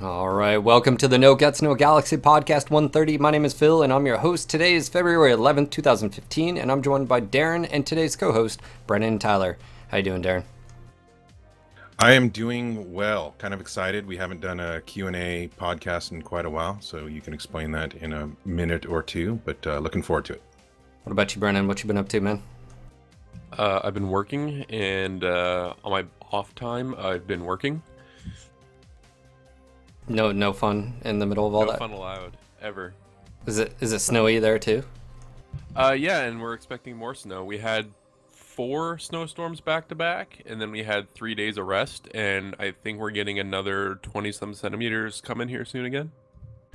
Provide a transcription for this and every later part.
All right, welcome to the NoGutsNoGalaxy podcast 130. My name is Phil, and I'm your host. Today is February 11th, 2015, and I'm joined by Daeron and today's co-host, Brennan and Tyler. How you doing, Daeron? I am doing well. Kind of excited. We haven't done a Q&A podcast in quite a while, so you can explain that in a minute or two, but looking forward to it. What about you, Brennan? What you been up to, man? I've been working, and on my off time, I've been working. No fun in the middle of all that? No fun allowed, ever. Is it snowy there, too? Yeah, and we're expecting more snow. We had 4 snowstorms back-to-back, and then we had 3 days of rest, and I think we're getting another 20-some centimeters coming here soon again.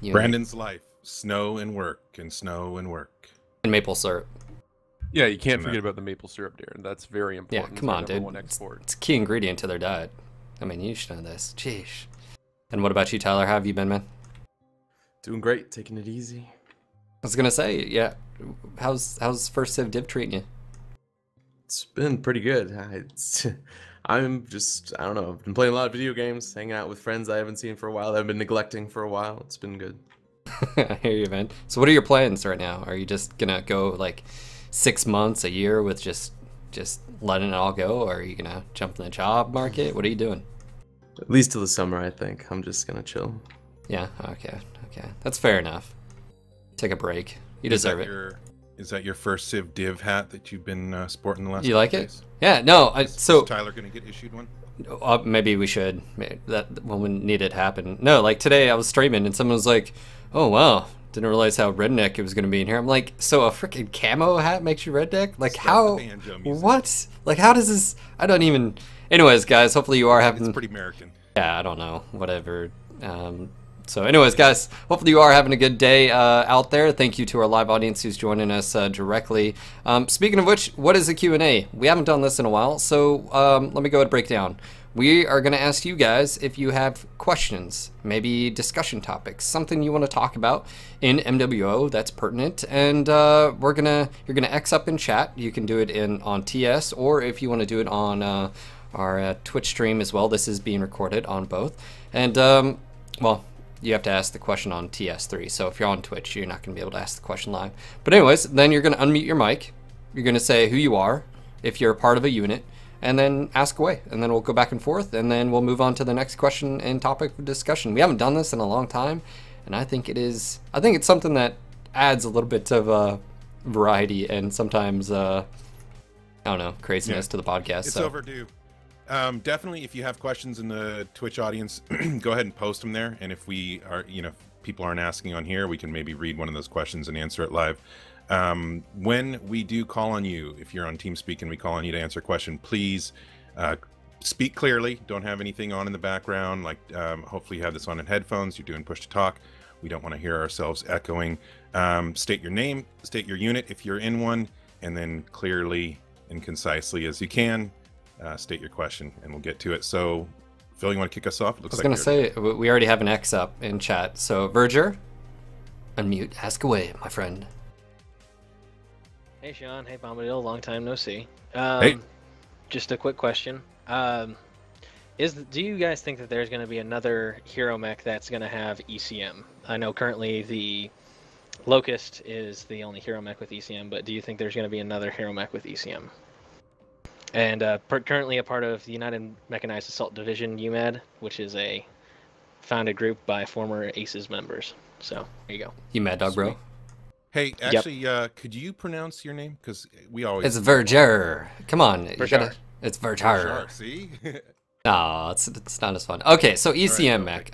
Brandon's life. Snow and work, and snow and work. And maple syrup. Yeah, you can't forget about the maple syrup, Daeron. That's very important. Yeah, come on, dude. It's a key ingredient to their diet. I mean, you should know this. Jeez. And what about you, Tyler? How have you been, man? Doing great, taking it easy. I was gonna say, yeah. How's first Civ Div treating you? It's been pretty good. I don't know. I've been playing a lot of video games, hanging out with friends I haven't seen for a while, that I've been neglecting for a while. It's been good. I hear you, man. So what are your plans right now? Are you just gonna go like 6 months, a year with just letting it all go? Or are you gonna jump in the job market? What are you doing? At least till the summer, I think. I'm just gonna chill. Yeah, okay. That's fair enough. Take a break. You deserve it. Is that your first Civ Div hat that you've been sporting the last You like it? days? Yeah, no, Is Tyler gonna get issued one? Maybe we should. That when we need it happen. No, like today I was streaming and someone was like, "Oh wow, didn't realize how redneck it was gonna be in here." I'm like, "So a freaking camo hat makes you redneck? Like how? What? Like how does this? I don't even." Anyways, guys, hopefully you are having. It's pretty American. Yeah, I don't know. Whatever. So anyways, guys, hopefully you are having a good day out there. Thank you to our live audience who's joining us directly. Speaking of which, what is a Q&A? We haven't done this in a while, so let me go ahead and break down. We are going to ask you guys if you have questions, maybe discussion topics, something you want to talk about in MWO that's pertinent, and you're gonna X up in chat. You can do it on TS, or if you want to do it on our Twitch stream as well. This is being recorded on both, and well, you have to ask the question on TS3. So if you're on Twitch, you're not going to be able to ask the question live. But anyways, then you're going to unmute your mic. You're going to say who you are, if you're a part of a unit, and then ask away. And then we'll go back and forth, and then we'll move on to the next question and topic of discussion. We haven't done this in a long time, and I think it's something that adds a little bit of variety and sometimes, I don't know, craziness to the podcast. It's overdue. Definitely, if you have questions in the Twitch audience, go ahead and post them there. And if we are, people aren't asking on here, we can maybe read one of those questions and answer it live. When we do call on you, if you're on TeamSpeak and we call on you to answer a question, please speak clearly. Don't have anything on in the background. Like, hopefully you have this on in headphones. You're doing push to talk. We don't want to hear ourselves echoing. State your name, state your unit if you're in one, and then clearly and concisely as you can. State your question and we'll get to it. So, Phil, you want to kick us off? I was going to say, we already have an X up in chat. So, Verger, unmute, ask away, my friend. Hey, Sean. Hey, Bombadil. Long time no see. Hey. Just a quick question. Do you guys think that there's going to be another hero mech that's going to have ECM? I know currently the Locust is the only hero mech with ECM, but do you think there's going to be another hero mech with ECM? And currently a part of the United Mechanized Assault Division, UMAD, which is a founded group by former ACES members. So, there you go. UMAD dog, bro. Hey, actually, could you pronounce your name? Because we always... It's Verger. Come on. Verger. It's Verger. See? No, it's not as fun. Okay, so ECM mech.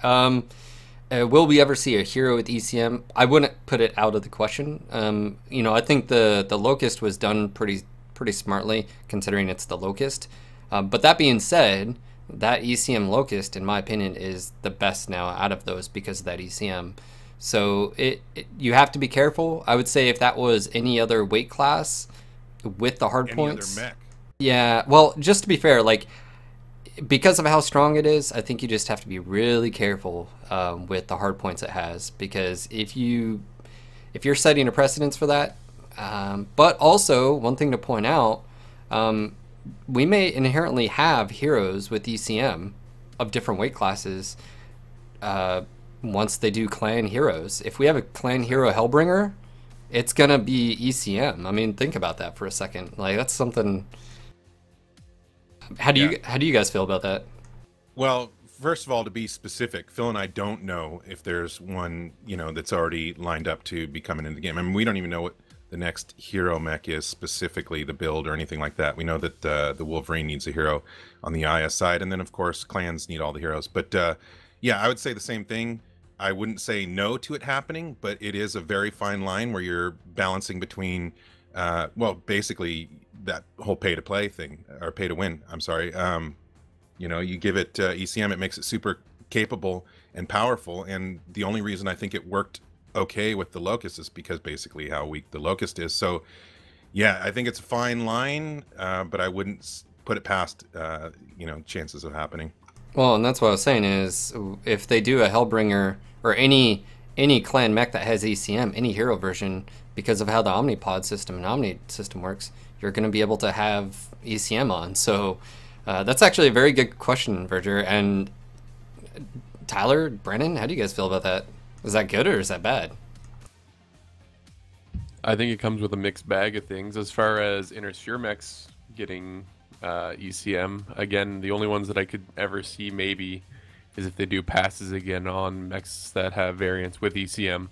Will we ever see a hero with ECM? I wouldn't put it out of the question. I think the Locust was done pretty smartly, considering it's the Locust. But that being said, that ECM Locust, in my opinion, is the best now out of those because of that ECM. So you have to be careful. I would say if that was any other weight class with the hard points. Any other mech. Yeah, well, just to be fair, like, because of how strong it is, I think you just have to be really careful with the hard points it has. Because if you're setting a precedence for that, but also, one thing to point out, we may inherently have heroes with ECM of different weight classes once they do clan heroes. If we have a clan hero Hellbringer, it's gonna be ECM. I mean, think about that for a second. Like, that's something. How do you guys feel about that? Well, first of all, to be specific, Phil and I don't know if there's one, you know, that's already lined up to be coming into the game. I mean, we don't even know what the next hero mech is specifically, the build or anything like that. We know that the Wolverine needs a hero on the IS side, and then of course clans need all the heroes. But yeah, I would say the same thing. I wouldn't say no to it happening, but it is a very fine line where you're balancing between, well, basically that whole pay to play thing, or pay to win. I'm sorry. You know, you give it ECM, it makes it super capable and powerful. And the only reason I think it worked okay with the Locust is because basically how weak the Locust is. So yeah, I think it's a fine line, but I wouldn't put it past, you know, chances of happening. Well, and that's what I was saying is, if they do a Hellbringer or any clan mech that has ECM, any hero version, because of how the Omnipod system and Omni system works, you're going to be able to have ECM on. So that's actually a very good question, Verger. And Tyler, Brennan, how do you guys feel about that? Is that good or is that bad? I think it comes with a mixed bag of things. As far as Inner Sphere mechs getting ECM, again, the only ones that I could ever see maybe is if they do passes again on mechs that have variants with ECM,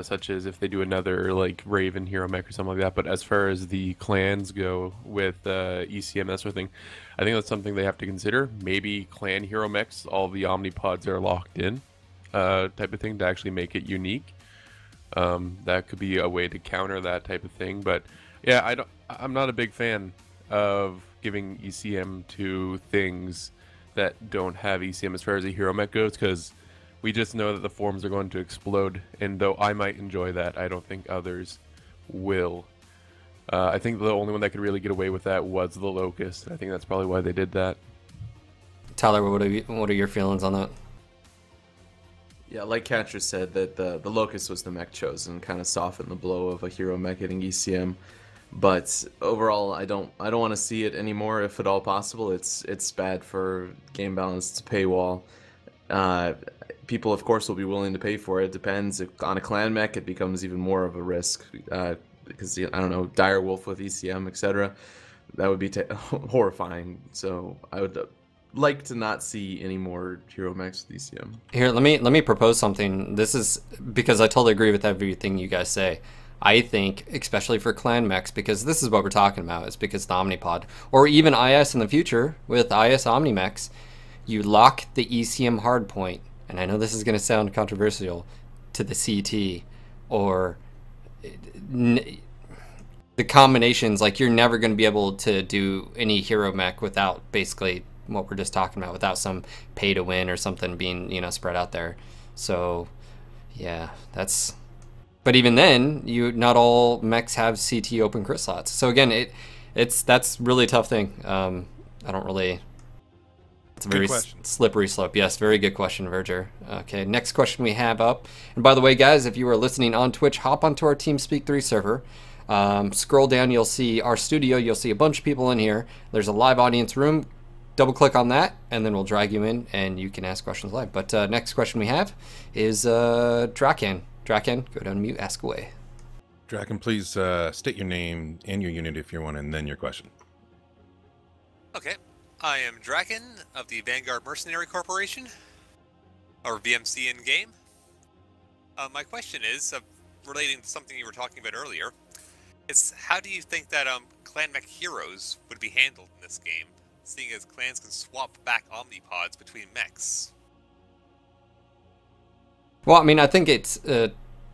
such as if they do another like Raven hero mech or something like that. But as far as the clans go with ECM, that sort of thing, I think that's something they have to consider. Maybe clan hero mechs, all the Omnipods are locked in, type of thing, to actually make it unique. That could be a way to counter that type of thing. But yeah, I'm not a big fan of giving ECM to things that don't have ECM as far as a hero mech goes, because we just know that the forms are going to explode, and though I might enjoy that, I don't think others will. I think the only one that could really get away with that was the Locust. I think that's probably why they did that. Tyler, what are your feelings on that? Yeah, like Catcher said, that the Locust was the mech chosen, kind of softened the blow of a hero mech getting ECM. But overall, I don't want to see it anymore, if at all possible. It's bad for game balance. It's a paywall. People, of course, will be willing to pay for it. It depends. If on a clan mech, it becomes even more of a risk, because I don't know, Dire Wolf with ECM, etc. That would be horrifying. So I would like to not see any more hero mechs with ECM. Here, let me propose something. This is because I totally agree with everything you guys say. I think, especially for clan mechs, because this is what we're talking about, is because the Omnipod, or even IS in the future with IS Omnimechs, you lock the ECM hardpoint, and I know this is going to sound controversial, to the CT, or the combinations. Like, you're never going to be able to do any hero mech without basically what we're just talking about, without some pay to win or something being, you know, spread out there. So yeah, that's. But even then, not all mechs have CT open crit slots. So again, that's really a tough thing. I don't really. It's a very slippery slope. Yes, very good question, Verger. Okay, next question we have up. And by the way, guys, if you are listening on Twitch, hop onto our TeamSpeak 3 server. Scroll down, you'll see our studio. You'll see a bunch of people in here. There's a live audience room. Double click on that, and then we'll drag you in, and you can ask questions live. But next question we have is Draken. Draken, go down mute, ask away. Draken, please state your name and your unit if you're one, and then your question. Okay, I am Draken of the Vanguard Mercenary Corporation, or VMC in game. My question is, relating to something you were talking about earlier, it's how do you think that clan mech heroes would be handled in this game, seeing as clans can swap back Omnipods between mechs? Well, I mean, I think it's, to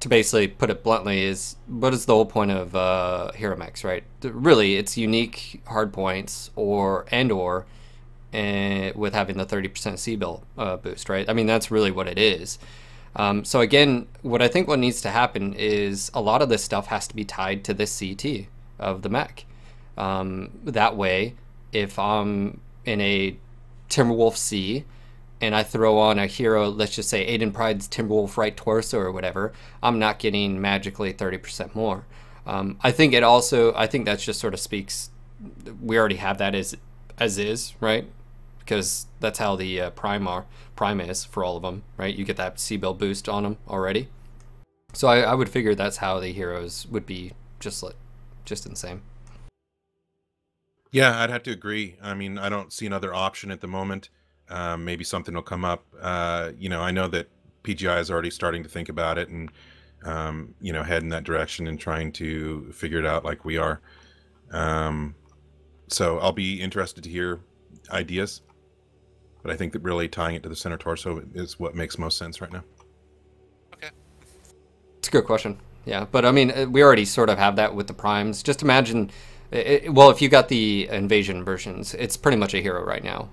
basically put it bluntly, is what is the whole point of hero mechs, right? Really, it's unique hard points or with having the 30% C-bill boost, right? I mean, that's really what it is. So again, what needs to happen is a lot of this stuff has to be tied to this CT of the mech. That way, if I'm in a Timberwolf C and I throw on a hero, let's just say Aiden Pride's Timberwolf right torso or whatever, I'm not getting magically 30% more. I think that just sort of speaks, we already have that as is, right? because that's how the prime is for all of them, right? You get that C-build boost on them already. So I would figure that's how the heroes would be just insane. Yeah, I'd have to agree. I mean, I don't see another option at the moment. Maybe something will come up. You know, I know that PGI is already starting to think about it and, you know, head in that direction and trying to figure it out like we are. So I'll be interested to hear ideas. But I think that really tying it to the center torso is what makes most sense right now. Okay. It's a good question. Yeah, but I mean, we already sort of have that with the primes. Just imagine, well, if you got the invasion versions, it's pretty much a hero right now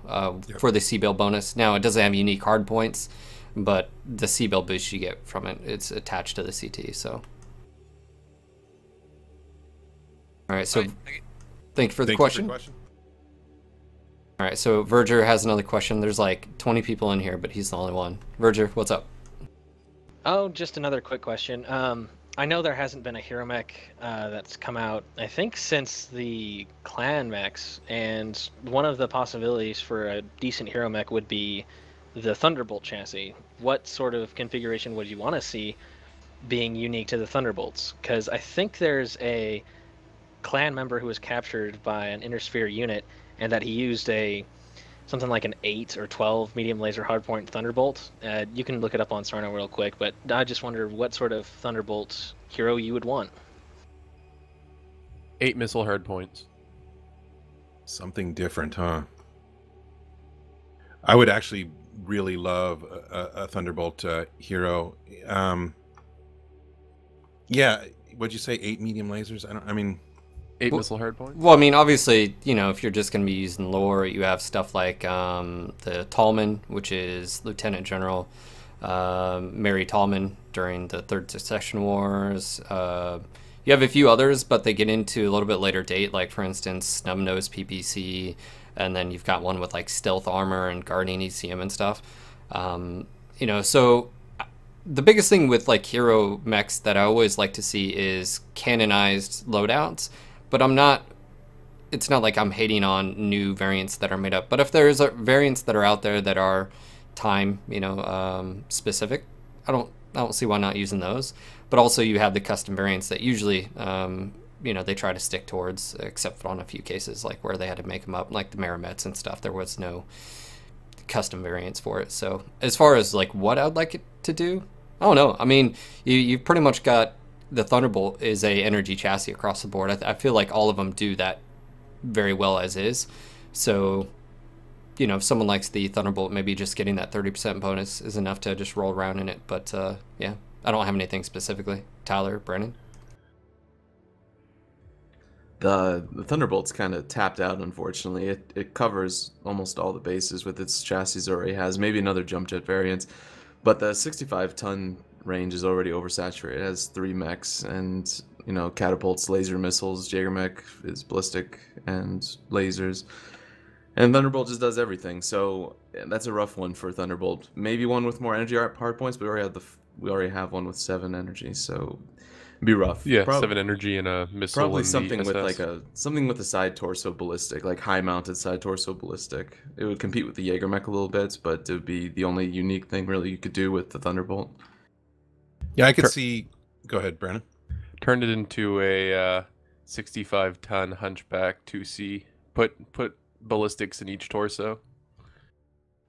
for the C-build bonus. Now, it doesn't have unique hard points, but the C-build boost you get from it, it's attached to the CT, so. All right, so thank you for the question. All right, so Verger has another question. There's like 20 people in here, but he's the only one. Verger, what's up? Oh, just another quick question. I know there hasn't been a hero mech that's come out, I think, since the clan mechs, and one of the possibilities for a decent hero mech would be the Thunderbolt chassis. What sort of configuration would you want to see being unique to the Thunderbolts? Because I think there's a clan member who was captured by an Intersphere unit, and that he used something like an 8 or 12 medium laser hardpoint Thunderbolt. You can look it up on Sarno real quick, but I just wonder what sort of Thunderbolt hero you would want. 8 missile hardpoints. Something different, huh? I would actually really love a Thunderbolt hero. Yeah, what'd you say? 8 medium lasers? I mean... 8 missile hardpoints? Well, I mean, obviously, you know, if you're just going to be using lore, you have stuff like the Tallman, which is Lieutenant General Mary Tallman during the Third Secession Wars. You have a few others, but they get into a little bit later date, like, for instance, Snubnose PPC, and then you've got one with, like, Stealth Armor and Guardian ECM and stuff. You know, so the biggest thing with, like, hero mechs that I always like to see is canonized loadouts. But it's not like I'm hating on new variants that are made up. But if there's variants that are out there that are time, you know, specific, I don't see why not using those. But also you have the custom variants that usually, you know, they try to stick towards, except on a few cases, like where they had to make them up, like the Marimets and stuff. There was no custom variants for it. So as far as like what I'd like it to do, I don't know. I mean, you've pretty much got the Thunderbolt is a energy chassis across the board. I feel like all of them do that very well as is. So, you know, if someone likes the Thunderbolt, maybe just getting that 30% bonus is enough to just roll around in it. But yeah, I don't have anything specifically. Tyler, Brandon? The Thunderbolt's kind of tapped out, unfortunately. It covers almost all the bases with its chassis it already has. Maybe another jump jet variant. But the 65-ton range is already oversaturated. It has 3 mechs and, you know, catapults, laser missiles. Jaeger mech is ballistic and lasers. And Thunderbolt just does everything. So that's a rough one for Thunderbolt. Maybe one with more energy hard points, but we already have one with 7 energy, so it'd be rough. Yeah, 7 energy and a missile. Probably and something the with SS. something with a side torso ballistic, like high mounted side torso ballistic. It would compete with the Jaeger mech a little bit, but it would be the only unique thing really you could do with the Thunderbolt. Yeah, I could see... Go ahead, Brandon. Turned it into a 65-ton hunchback 2C. Put ballistics in each torso.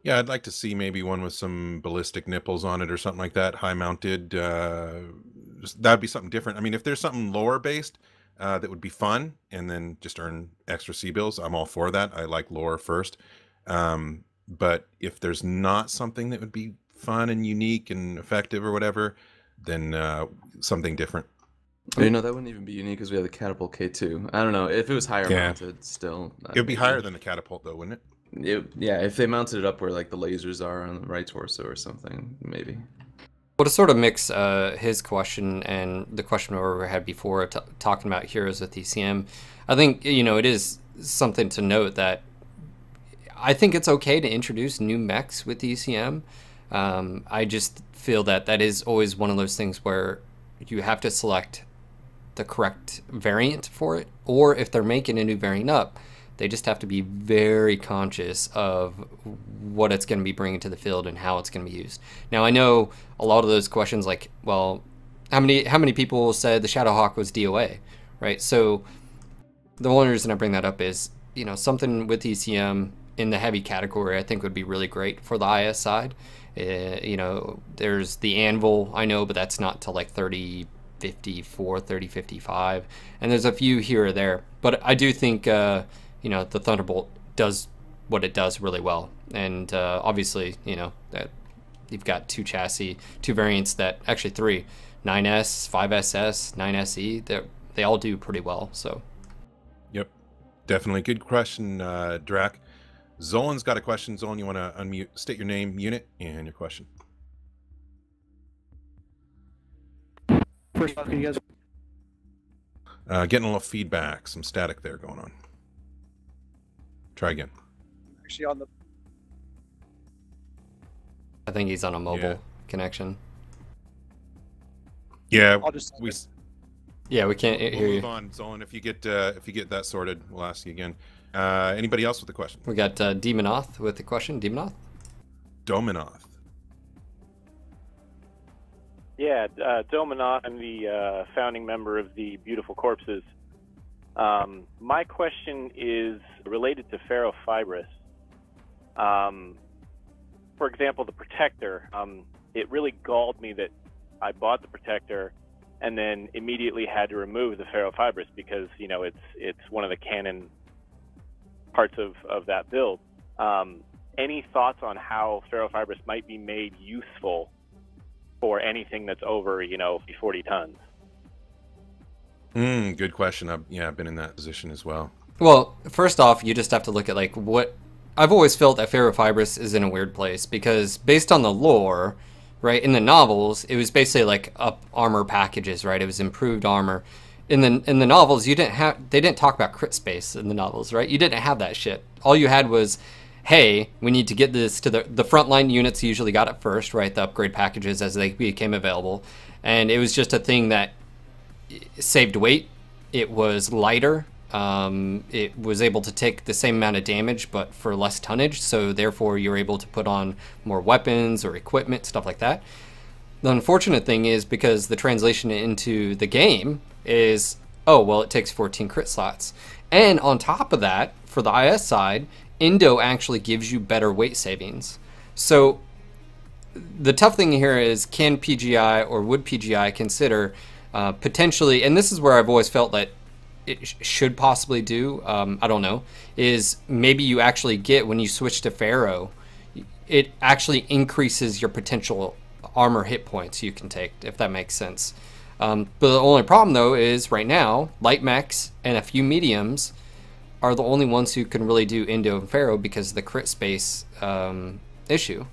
Yeah, I'd like to see maybe one with some ballistic nipples on it or something like that, high mounted. That'd be something different. I mean, if there's something lore based that would be fun and then just earn extra C-bills, I'm all for that. I like lore first. But if there's not something that would be fun and unique and effective or whatever, then something different. You know, that wouldn't even be unique because we have the Catapult K2. I don't know. If it was higher mounted, still. It would be higher than the Catapult, though, wouldn't it? Yeah, if they mounted it up where like the lasers are on the right torso or something, maybe. Well, to sort of mix his question and the question we had before, talking about heroes with ECM, I think, you know, it is something to note that I think it's okay to introduce new mechs with ECM. I just feel that is always one of those things where you have to select the correct variant for it, or if they're making a new variant up, They just have to be very conscious of what it's going to be bringing to the field and how it's going to be used. Now, I know a lot of those questions, like, well, how many people said the Shadowhawk was DOA, right? So the only reason I bring that up is, you know, something with ECM in the heavy category I think would be really great for the IS side. You know, there's the Anvil, I know, but that's not till like 3054, 3055, and there's a few here or there. But I do think, you know, the Thunderbolt does what it does really well. And obviously, you know, that you've got two chassis, two variants that, actually three, 9S, 5SS, 9SE, they all do pretty well, so. Yep, definitely. Good question, Drac. Zolan's got a question. Zolan, you want to unmute, state your name, unit, and your question. First off, can you guys... Getting a little feedback, some static there going on. Try again. Actually on the... I think he's on a mobile connection. Yeah, I'll just... Yeah, we can't we'll hear you. move on, Zolan. If you get that sorted, we'll ask you again. Anybody else with a question? We got Demonoth with the question. Demonoth? Dominoth. Yeah, Dominoth. I'm the founding member of the Beautiful Corpses. My question is related to Ferro-fibrous. For example, the Protector. It really galled me that I bought the Protector and then immediately had to remove the Ferro-fibrous because, you know, it's one of the canon parts of that build. Any thoughts on how Ferro-fibrous might be made useful for anything that's over, you know, 40 tons? Good question. I've been in that position as well. Well, first off, you just have to look at like what I've always felt that Ferro-fibrous is in a weird place because based on the lore, right, in the novels, it was basically like up armor packages, right? It was improved armor. In the novels, they didn't talk about crit space in the novels, right? You didn't have that shit. All you had was, hey, we need to get this to the frontline units usually got it first, right? The upgrade packages as they became available. And it was just a thing that saved weight. It was lighter. It was able to take the same amount of damage, but for less tonnage. So therefore, you're able to put on more weapons or equipment, stuff like that. The unfortunate thing is because the translation into the game is, oh, well, it takes 14 crit slots. And on top of that, for the IS side, Indo actually gives you better weight savings. So the tough thing here is, can PGI or would PGI consider potentially, and this is where I've always felt that it should possibly do, I don't know, is maybe you actually get, when you switch to Ferro, it actually increases your potential armor hit points you can take, if that makes sense. But the only problem though is right now, light mechs and a few mediums are the only ones who can really do Indo and Ferro because of the crit space issue.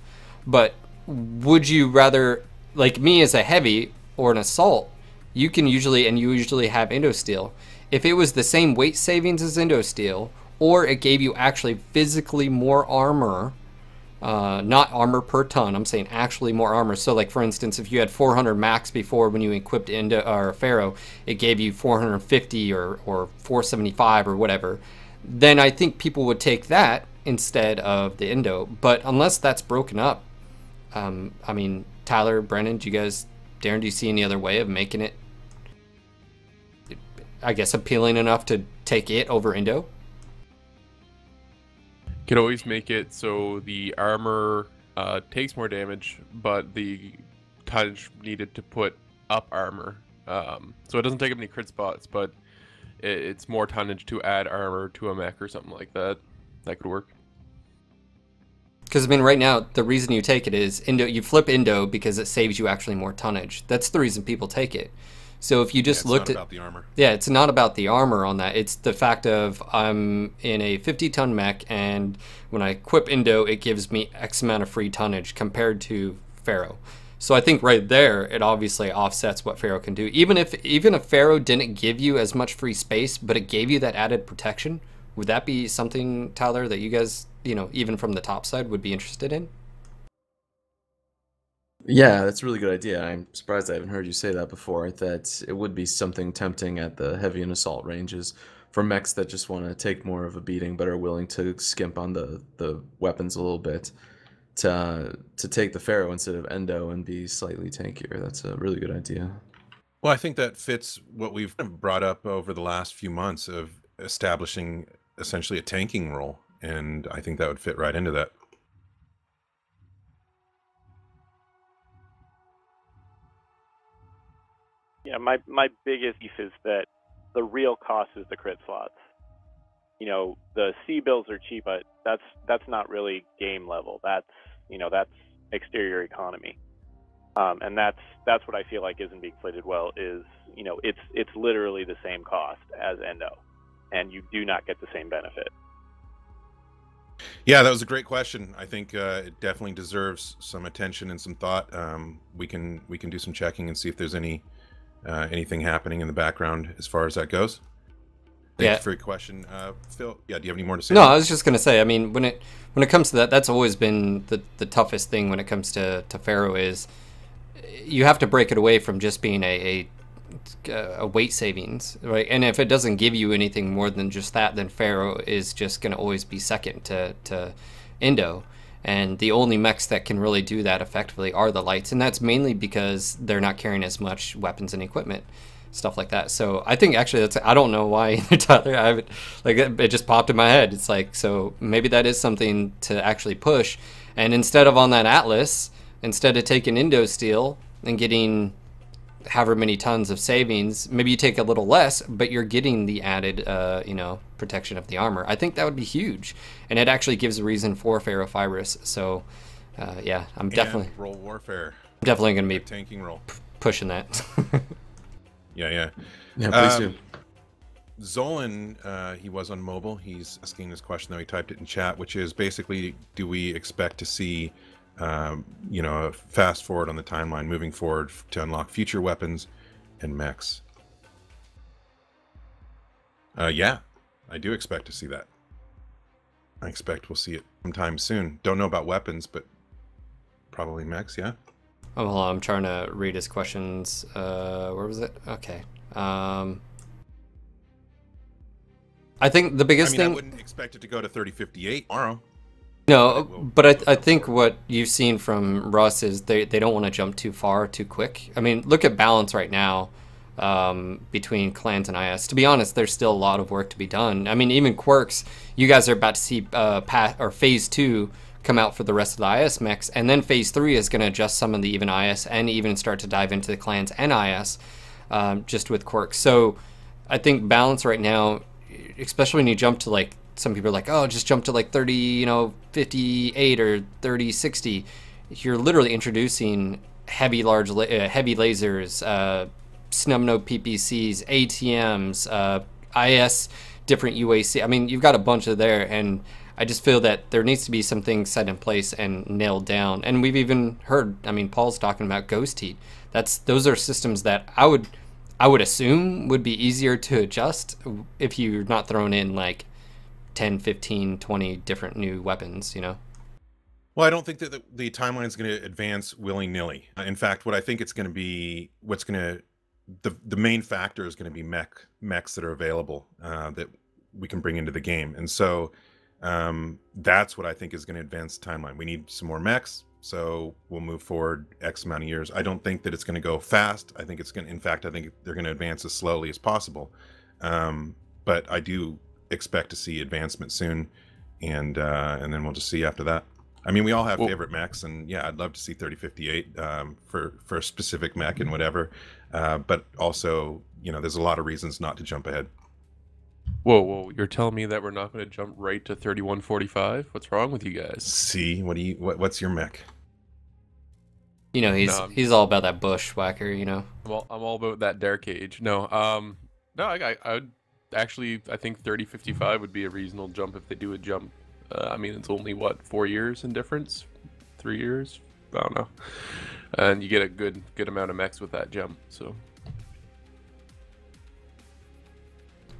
But would you rather, like me as a heavy or an assault, you usually have Indo Steel. If it was the same weight savings as Indo Steel, or it gave you actually physically more armor, not armor per ton, I'm saying actually more armor. So like for instance, if you had 400 max before when you equipped Indo or Ferro, it gave you 450 or 475 or whatever, then I think people would take that instead of the Indo. But unless that's broken up, I mean, Tyler, Brennan, Daeron, do you see any other way of making it, I guess, appealing enough to take it over Indo? Could always make it so the armor takes more damage, but the tonnage needed to put up armor. So it doesn't take up any crit spots, but it's more tonnage to add armor to a mech or something like that. That could work. Because I mean, right now the reason you take it is Indo. You flip Indo because it saves you actually more tonnage. That's the reason people take it. So if you just looked at, it's not about the armor. Yeah, it's not about the armor on that. It's the fact of I'm in a 50-ton mech, and when I equip Indo, it gives me X amount of free tonnage compared to Ferro. So I think right there, it obviously offsets what Ferro can do. Even if Ferro didn't give you as much free space, but it gave you that added protection, would that be something, Tyler, that you guys, you know, even from the top side, would be interested in? Yeah, that's a really good idea. I'm surprised I haven't heard you say that before, that it would be something tempting at the heavy and assault ranges for mechs that just want to take more of a beating but are willing to skimp on the weapons a little bit to take the Ferro instead of Endo and be slightly tankier. That's a really good idea. Well, I think that fits what we've brought up over the last few months of establishing essentially a tanking role, and I think that would fit right into that. Yeah, my biggest beef is that the real cost is the crit slots. You know, the C bills are cheap, but that's not really game level. That's exterior economy, and that's what I feel like isn't being plated well. Is it's literally the same cost as Endo, and you do not get the same benefit. Yeah, that was a great question. I think it definitely deserves some attention and some thought. We can do some checking and see if there's anything happening in the background as far as that goes. Thank you for your question, Phil. Yeah, do you have any more to say? No, I was just gonna say. I mean, when it comes to that, that's always been the toughest thing when it comes to Ferro is you have to break it away from just being a weight savings, right? And if it doesn't give you anything more than just that, then Ferro is just gonna always be second to Endo. And the only mechs that can really do that effectively are the lights, and that's mainly because they're not carrying as much weapons and equipment, stuff like that. So I think actually I don't know why Tyler, it just popped in my head. It's like, so maybe that is something to actually push. And instead of on that Atlas, instead of taking Endo steel and getting however many tons of savings, maybe you take a little less, but you're getting the added protection of the armor. I think that would be huge, and it actually gives a reason for Ferro-fibrous. So yeah, I'm definitely role warfare. Definitely going to be tanking role pushing that. Yeah, please do. Zolan, he was on mobile. He's asking this question, though he typed it in chat, which is basically, do we expect to see a fast forward on the timeline moving forward to unlock future weapons and mechs? Yeah, I do expect to see that. I expect we'll see it sometime soon. Don't know about weapons, but probably mechs, yeah. Oh, well, I'm trying to read his questions. Where was it? Okay. I think the biggest thing... I wouldn't expect it to go to 3058 tomorrow. No, but I think what you've seen from Russ is they don't want to jump too far too quick. I mean, look at balance right now between clans and IS. To be honest, there's still a lot of work to be done. I mean, even quirks, you guys are about to see phase 2 come out for the rest of the IS mechs, and then phase 3 is going to adjust some of the even IS and even start to dive into the clans and IS just with quirks. So I think balance right now, especially when you jump to like, some people are like, oh, just jump to like 3058 or 3060. You're literally introducing heavy lasers, snub node PPCs, ATMs, IS, different UAC. I mean, you've got a bunch of there, and I just feel that there needs to be some things set in place and nailed down. And we've even heard, I mean, Paul's talking about Ghost Heat. Those are systems that I would assume would be easier to adjust if you're not throwing in like 10, 15, 20 different new weapons, Well, I don't think that the timeline is going to advance willy-nilly. In fact, what I think it's going to be, the main factor is going to be mechs that are available that we can bring into the game. And so that's what I think is going to advance the timeline. We need some more mechs, so we'll move forward X amount of years. I don't think that it's going to go fast. I think it's going to, in fact, I think they're going to advance as slowly as possible. But I do expect to see advancement soon, and then we'll just see after that. I mean, we all have favorite mechs, and yeah, I'd love to see 3058 for a specific mech and whatever. But also, there's a lot of reasons not to jump ahead. Whoa! You're telling me that we're not going to jump right to 3145? What's wrong with you guys? See, what's your mech? He's all about that bushwhacker. I'm all about that dare cage. No, I would actually, I think 3055 would be a reasonable jump if they do a jump. I mean, it's only, 4 years in difference? 3 years? I don't know. And you get a good amount of mechs with that jump, so.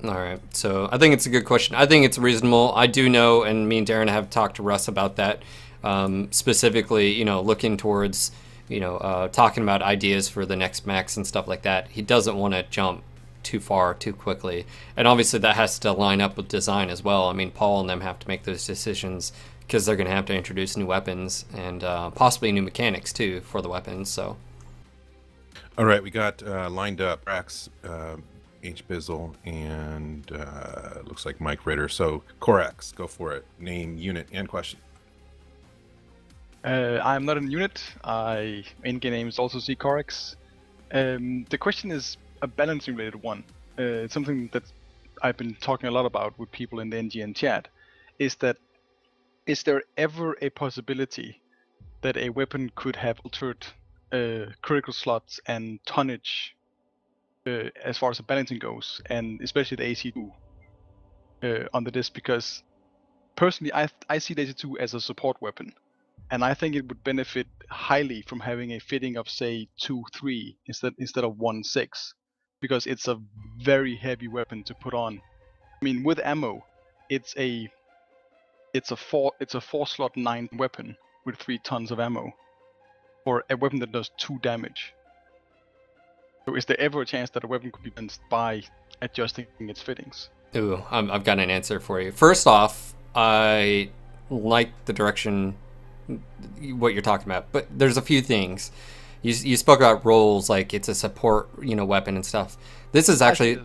All right, so I think it's a good question. I think it's reasonable. I do know, and me and Daeron have talked to Russ about that, specifically, looking towards, talking about ideas for the next mechs and stuff like that. He doesn't want to jump too far too quickly. And obviously that has to line up with design as well. I mean, Paul and them have to make those decisions because they're going to have to introduce new weapons and possibly new mechanics too for the weapons. So, all right, we got lined up Rax, H Bizzle, and looks like Mike Ritter. So Corax, go for it. Name, unit, and question. I'm not in unit. In-game name is also C Corax. The question is a balancing related one. It's something that I've been talking a lot about with people in the NGN chat. Is there ever a possibility that a weapon could have altered critical slots and tonnage as far as the balancing goes, and especially the AC2 on the disc? Because personally, I see the AC2 as a support weapon, and I think it would benefit highly from having a fitting of say 2-3 instead of 1-6, because it's a very heavy weapon to put on. I mean, with ammo, it's a 4-slot 9 weapon with 3 tons of ammo, or a weapon that does 2 damage. So is there ever a chance that a weapon could be balanced by adjusting its fittings? ooh, I've got an answer for you. First off, I like the direction what you're talking about, but there's a few things. You spoke about roles like it's a support, weapon and stuff. This is actually,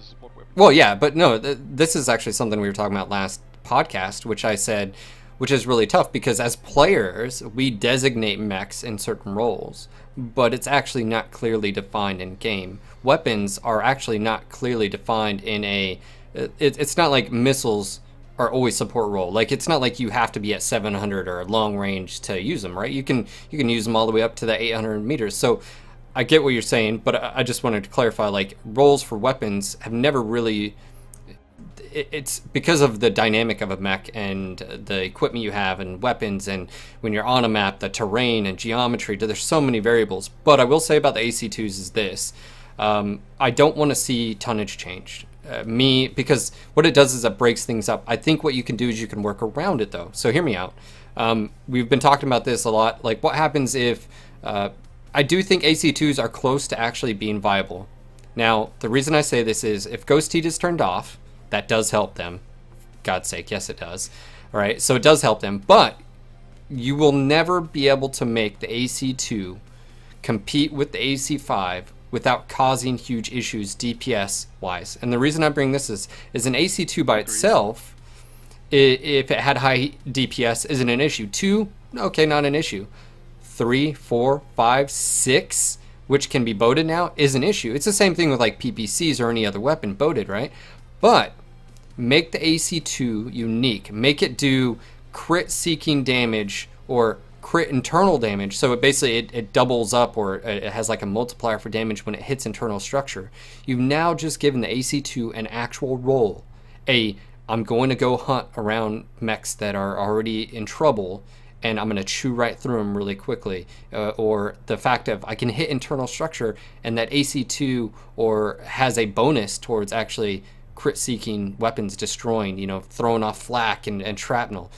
well, yeah, but no, this is actually something we were talking about last podcast, which I said, which is really tough because as players, we designate mechs in certain roles, but it's actually not clearly defined in game. Weapons are actually not clearly defined in it's not like missiles are always support role. Like, it's not like you have to be at 700 or long range to use them, right? You can use them all the way up to the 800 meters. So I get what you're saying, but I just wanted to clarify, like, roles for weapons have never really, it's because of the dynamic of a mech and the equipment you have and weapons, and when you're on a map, the terrain and geometry, there's so many variables. But I will say about the AC2s is this, I don't want to see tonnage changed. Because what it does is it breaks things up. I think what you can do is you can work around it though. So hear me out. We've been talking about this a lot. Like, what happens if, I do think AC2s are close to actually being viable. Now, the reason I say this is if Ghost Heat is turned off, that does help them. God's sake, yes it does. All right, so it does help them, but you will never be able to make the AC2 compete with the AC5 without causing huge issues DPS wise. And the reason I bring this is an AC2 by itself, if it had high DPS, isn't an issue. 2, okay, not an issue. 3, 4, 5, 6, which can be boated now, is an issue. It's the same thing with like PPCs or any other weapon boated, right? But make the AC2 unique. Make it do crit seeking damage or crit internal damage, so it basically it doubles up, or it has like a multiplier for damage when it hits internal structure. You've now just given the AC2 an actual role. I'm going to go hunt around mechs that are already in trouble, and I'm going to chew right through them really quickly. Or the fact of I can hit internal structure, and that AC2 or has a bonus towards actually crit seeking weapons destroying, throwing off flak and shrapnel.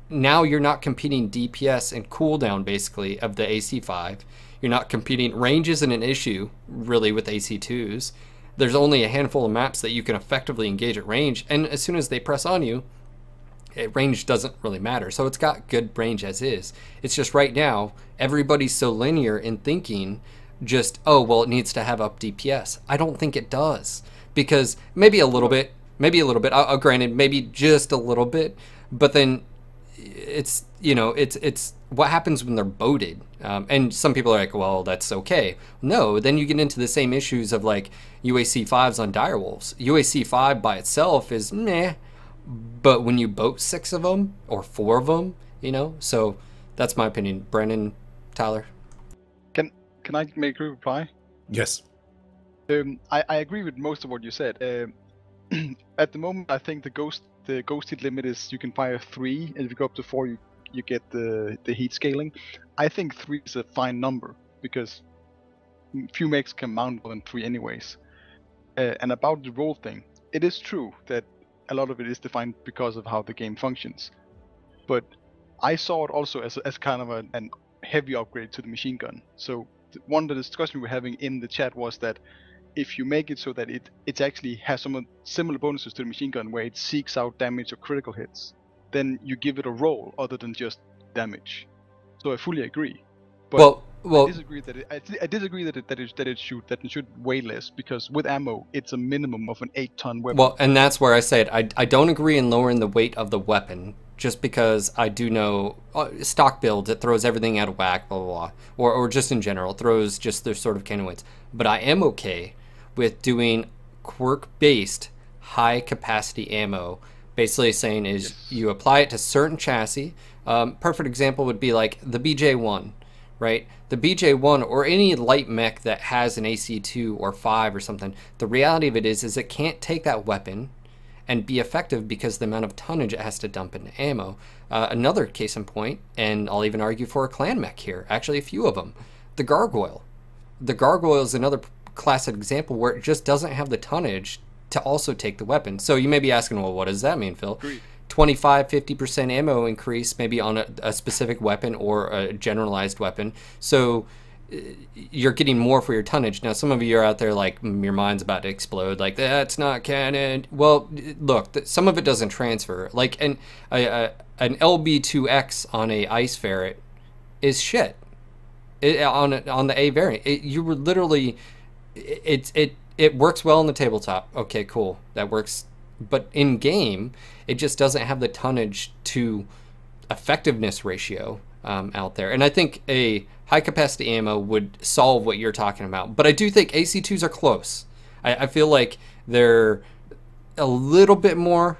Now you're not competing DPS and cooldown basically of the AC5. You're not competing, range isn't an issue really with AC2s. There's only a handful of maps that you can effectively engage at range, and as soon as they press on you, range doesn't really matter. So it's got good range as is. It's just right now, everybody's so linear in thinking just, oh, well, it needs to have up DPS. I don't think it does, because maybe a little bit, I'll granted, maybe just a little bit, but then it's what happens when they're boated, and some people are like, well, that's okay. No, then you get into the same issues of like UAC5s on direwolves. UAC5 by itself is meh, but when you boat 6 of them or 4 of them, so that's my opinion. Brandon, Tyler, can I make a reply? Yes. I agree with most of what you said. At the moment, I think the ghost heat limit is you can fire 3, and if you go up to 4, you get the heat scaling. I think 3 is a fine number because few mechs can mount more than 3 anyways. And about the roll thing, it is true that a lot of it is defined because of how the game functions. But I saw it also as kind of an heavy upgrade to the machine gun. So one of the discussion we were having in the chat was that if you make it so that it actually has some similar bonuses to the machine gun, where it seeks out damage or critical hits, then you give it a role other than just damage. So I fully agree. But well, I disagree that it should weigh less, because with ammo it's a minimum of an 8-ton weapon. well, and that's where I said I don't agree in lowering the weight of the weapon, just because I do know stock builds, it throws everything out of whack, blah blah blah, or just in general it throws just their sort of cannon weights. But I am okay with doing quirk-based high capacity ammo. Basically saying is you apply it to certain chassis. Perfect example would be like the BJ1, right? The BJ1 or any light mech that has an AC2 or 5 or something, the reality of it is it can't take that weapon and be effective because of the amount of tonnage it has to dump into ammo. Another case in point, and I'll even argue for a clan mech here, actually a few of them, the Gargoyle. The Gargoyle is another classic example where it just doesn't have the tonnage to also take the weapon. So you may be asking, well, what does that mean, Phil? 25-50% ammo increase maybe on a specific weapon or a generalized weapon. So you're getting more for your tonnage. Now, some of you are out there like, your mind's about to explode, like, that's not canon. Well, look, some of it doesn't transfer. Like an LB2X on a Ice Ferret is shit. On the A variant, you were literally, it works well on the tabletop. Okay, cool, that works. But in game, it just doesn't have the tonnage to effectiveness ratio out there. And I think a high capacity ammo would solve what you're talking about. But I do think AC2s are close. I feel like they're a little bit more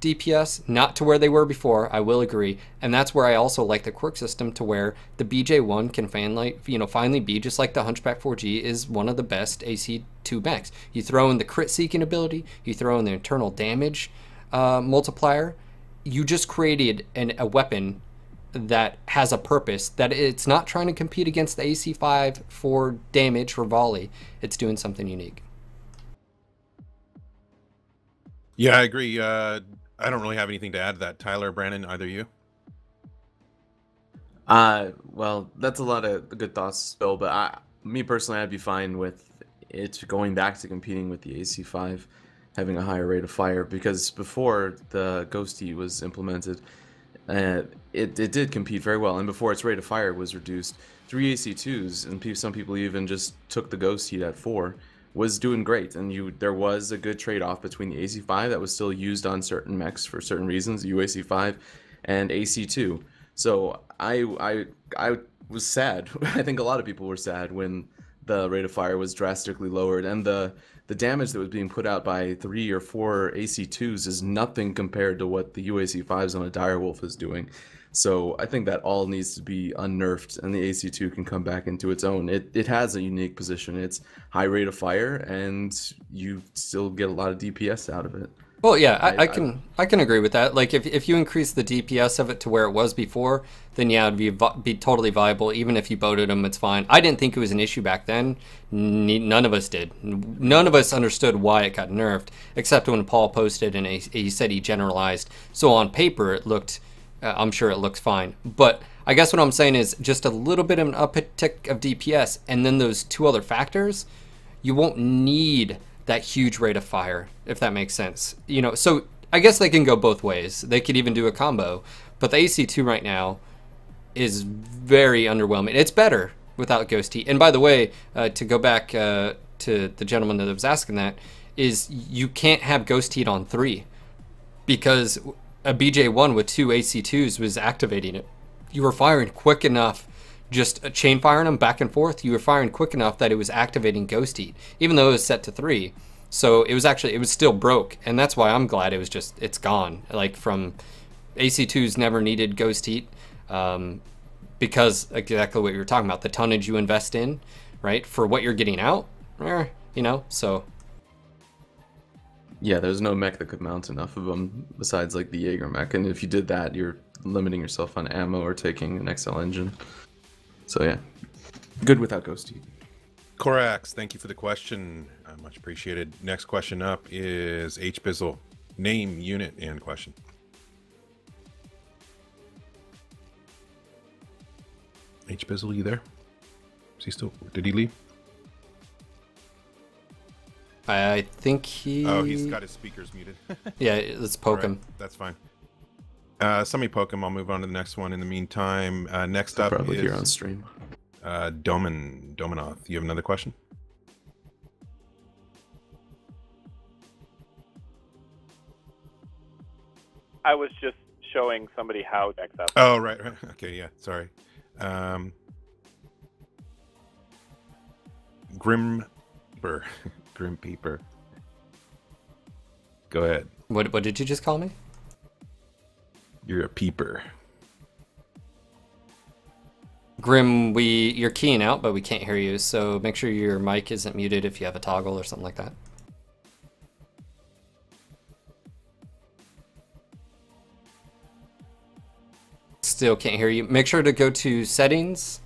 DPS, not to where they were before, I will agree. And that's where I also like the quirk system, to where the BJ1 can finally be just like the Hunchback 4G is one of the best AC2 mechs. You throw in the crit seeking ability, you throw in the internal damage multiplier, you just created a weapon that has a purpose, that it's not trying to compete against the AC5 for damage or volley. It's doing something unique. Yeah, I agree. I don't really have anything to add to that. Tyler, Brandon, either you? Well, that's a lot of good thoughts, Phil, but me personally, I'd be fine with it going back to competing with the AC5, having a higher rate of fire, because before the Ghost Heat was implemented, it did compete very well, and before its rate of fire was reduced, 3 AC2s, and some people even just took the Ghost Heat at 4, was doing great, and there was a good trade-off between the AC5 that was still used on certain mechs for certain reasons, UAC5, and AC2. So I was sad. I think a lot of people were sad when the rate of fire was drastically lowered, and the damage that was being put out by 3 or 4 AC2s is nothing compared to what the UAC5s on a Direwolf is doing. So I think that all needs to be unnerfed, and the AC2 can come back into its own. It has a unique position. It's high rate of fire, and you still get a lot of DPS out of it. Well, yeah, I can agree with that. Like, if you increase the DPS of it to where it was before, then yeah, it'd be totally viable. Even if you boated them, it's fine. I didn't think it was an issue back then. None of us did. None of us understood why it got nerfed, except when Paul posted and he said he generalized. So on paper, it looked... I'm sure it looks fine. But I guess what I'm saying is just a little bit of an uptick of DPS, and then those 2 other factors, you won't need that huge rate of fire, if that makes sense. So I guess they can go both ways. They could even do a combo. But the AC2 right now is very underwhelming. It's better without Ghost Heat. And by the way, to go back to the gentleman that was asking that, is you can't have Ghost Heat on 3, because a BJ1 with 2 AC2s was activating it. You were firing quick enough, just chain firing them back and forth, you were firing quick enough that it was activating Ghost Heat, even though it was set to 3. So it was still broke, and that's why I'm glad it's gone. Like, from AC2s never needed Ghost Heat, because exactly what you were talking about, the tonnage you invest in, right, for what you're getting out, so... Yeah, there's no mech that could mount enough of them besides like the Jaeger mech, and if you did that, you're limiting yourself on ammo or taking an XL engine. So yeah, good without Ghost Heat. Corax, thank you for the question. Much appreciated. Next question up is H Bizzle. Name, unit, and question. H Bizzle, you there? Is he still? Did he leave? I think he... Oh, he's got his speakers muted. Yeah, let's poke All right, him. That's fine. Somebody poke him. I'll move on to the next one. In the meantime, next I'll up probably is here on stream. Dominoth. You have another question? I was just showing somebody how to access. Oh, right. Okay, yeah. Sorry. Grim Peeper. Go ahead. What did you just call me? You're a peeper. Grim, you're keying out, but we can't hear you, so make sure your mic isn't muted if you have a toggle or something like that. Still can't hear you. Make sure to go to settings,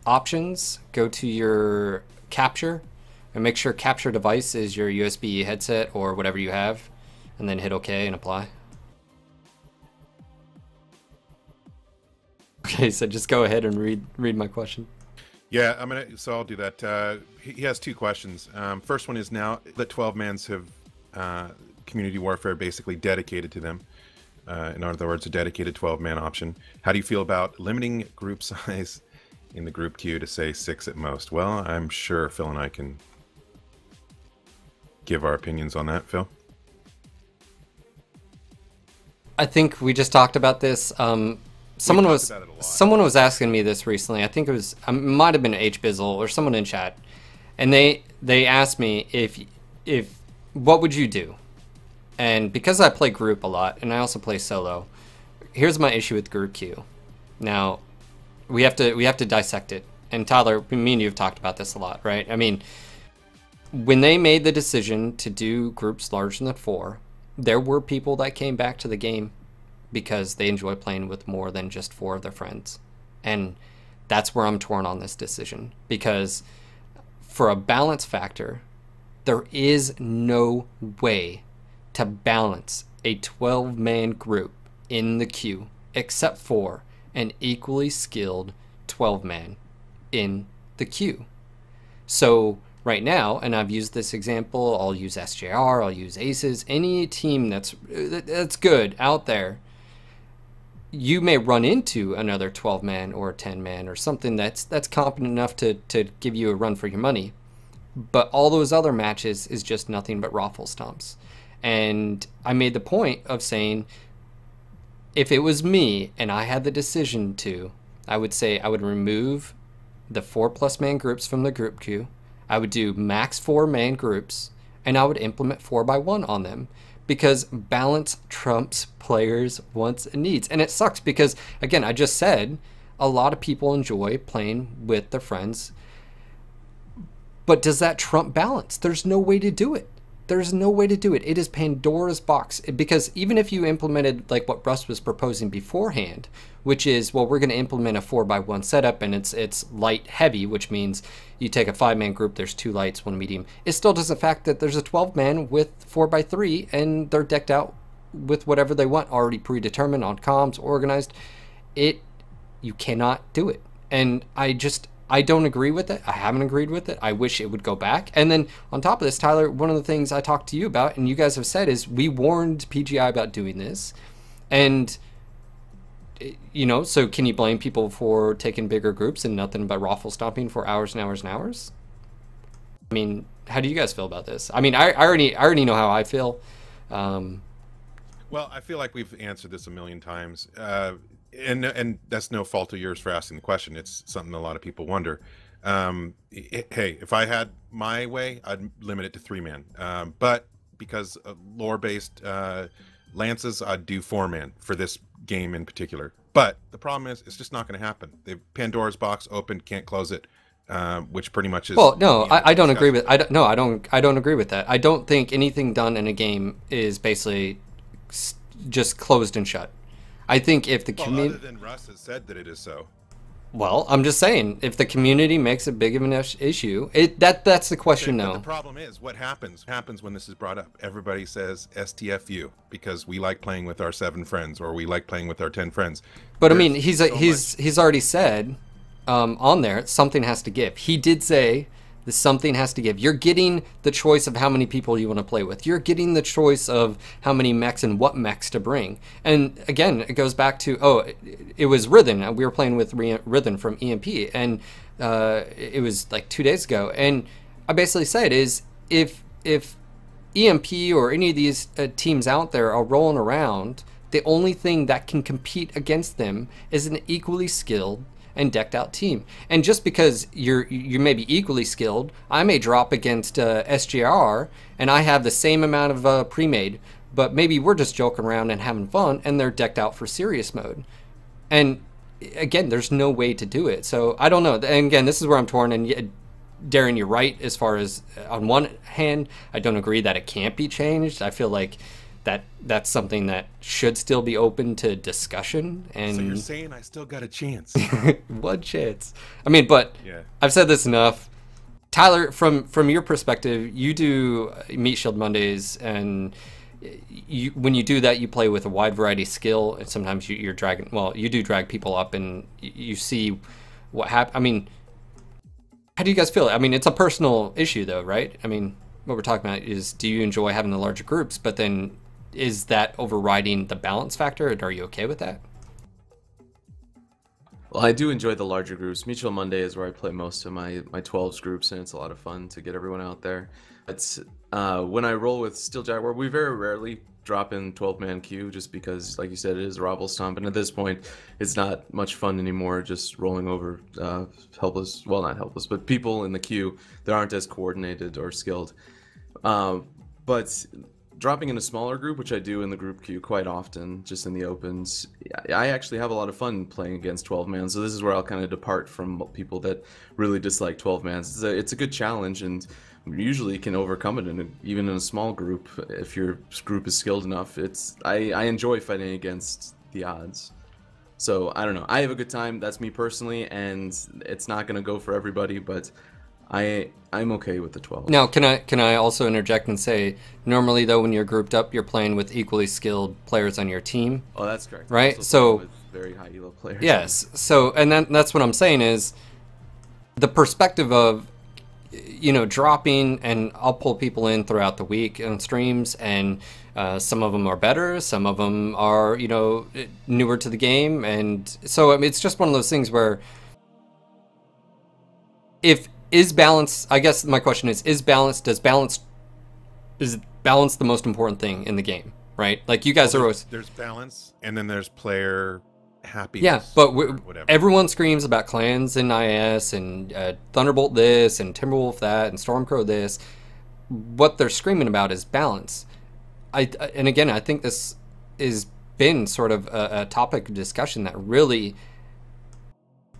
options, go to your capture, and make sure capture device is your USB headset or whatever you have, and then hit OK and apply. Okay, so just go ahead and read my question. Yeah, so I'll do that. He has two questions. First one is, now that 12 mans have community warfare basically dedicated to them. In other words, a dedicated 12-man option. How do you feel about limiting group size in the group queue to say 6 at most? Well, I'm sure Phil and I can give our opinions on that. Phil? I think we just talked about this. Someone was asking me this recently. I think it was might have been HBizzle or someone in chat, and they asked me if what would you do? And because I play group a lot and I also play solo, here's my issue with group queue. Now, we have to dissect it. And Tyler, me and you have talked about this a lot, right? I mean, when they made the decision to do groups larger than 4, there were people that came back to the game because they enjoy playing with more than just 4 of their friends. And that's where I'm torn on this decision, because for a balance factor, there is no way to balance a 12-man group in the queue except for an equally skilled 12-man in the queue. So right now, and I've used this example, I'll use SJR, I'll use Aces, any team that's good out there, you may run into another 12-man or 10-man or something that's competent enough to give you a run for your money. But all those other matches is just nothing but raffle stomps. And I made the point of saying, if it was me and I had the decision to, I would say I would remove the 4+ man groups from the group queue. I would do max 4-man groups, and I would implement 4x1 on them, because balance trumps players' wants and needs. And it sucks because, again, I just said a lot of people enjoy playing with their friends. But does that trump balance? There's no way to do it. There's no way to do it. It is Pandora's box, because even if you implemented like what Russ was proposing beforehand, which is, well, we're going to implement a 4x1 setup and it's light heavy, which means you take a 5-man group, there's 2 lights, 1 medium. It still does the fact that there's a 12-man with 4x3 and they're decked out with whatever they want, already predetermined on comms, organized. You cannot do it. And I don't agree with it. I haven't agreed with it. I wish it would go back. And then on top of this, Tyler, one of the things I talked to you about, and you guys have said, is we warned PGI about doing this. And, you know, so can you blame people for taking bigger groups and nothing but raffle stomping for hours and hours and hours? I mean, how do you guys feel about this? I mean, I already know how I feel. Well, I feel like we've answered this a million times. And that's no fault of yours for asking the question. It's something a lot of people wonder. Hey, if I had my way, I'd limit it to 3-man. But because of lore-based lances, I'd do 4-man for this game in particular. But the problem is, it's just not going to happen. Pandora's box opened, can't close it, which pretty much is. Well, no, I don't agree with. I don't agree with that. I don't think anything done in a game is basically just closed and shut. I think if the community... other than Russ has said that it is so. Well, I'm just saying, if the community makes a big of an issue, that's the question now. The problem is, what happens when this is brought up? Everybody says STFU because we like playing with our 7 friends, or we like playing with our 10 friends. But I mean, he's already said on there something has to give. He did say Something has to give. You're getting the choice of how many people you want to play with. You're getting the choice of how many mechs and what mechs to bring. And again, it goes back to, it was Rithen. We were playing with Rithen from EMP, and it was like 2 days ago. And I basically said is if EMP or any of these teams out there are rolling around, the only thing that can compete against them is an equally skilled and decked out team. And just because you may be equally skilled, I may drop against SGR and I have the same amount of pre-made, but maybe we're just joking around and having fun and they're decked out for serious mode. And again, there's no way to do it. So I don't know. And again, this is where I'm torn. And Daeron, you're right as far as, on one hand, I don't agree that it can't be changed. I feel like that's something that should still be open to discussion. And so you're saying I still got a chance? One chance. I mean, but yeah. I've said this enough. Tyler, from your perspective, you do Meat Shield Mondays, and when you do that, you play with a wide variety of skill, and sometimes you're dragging. Well, you do drag people up, and you see what happens. I mean, how do you guys feel? I mean, it's a personal issue, though, right? I mean, what we're talking about is, do you enjoy having the larger groups? But then, is that overriding the balance factor, and are you okay with that? Well, I do enjoy the larger groups. Mutual Monday is where I play most of my 12s groups, and it's a lot of fun to get everyone out there. It's when I roll with Steel Jaguar, we very rarely drop in 12-man queue, just because, like you said, it is a Ravel Stomp, and at this point, it's not much fun anymore just rolling over helpless, well, not helpless, but people in the queue that aren't as coordinated or skilled. But dropping in a smaller group, which I do in the group queue quite often, just in the opens, I actually have a lot of fun playing against 12-man, so this is where I'll kind of depart from people that really dislike 12-mans. It's a good challenge, and usually can overcome it even in a small group if your group is skilled enough. I enjoy fighting against the odds. So, I don't know. I have a good time, that's me personally, and it's not going to go for everybody, but I'm okay with the 12. Now, can I also interject and say, normally though, when you're grouped up, you're playing with equally skilled players on your team. Oh, that's correct. Right? So with very high elo players. Yes. So, and that's what I'm saying is the perspective of, you know, dropping, and I'll pull people in throughout the week on streams, and some of them are better, some of them are, you know, newer to the game, and so I mean, it's just one of those things where is balance, I guess my question is balance the most important thing in the game, right? Like you guys are always... There's balance, and then there's player happiness. Yeah, but whatever. Everyone screams about clans in IS, and Thunderbolt this, and Timberwolf that, and Stormcrow this. What they're screaming about is balance. And again, I think this has been sort of a topic of discussion that really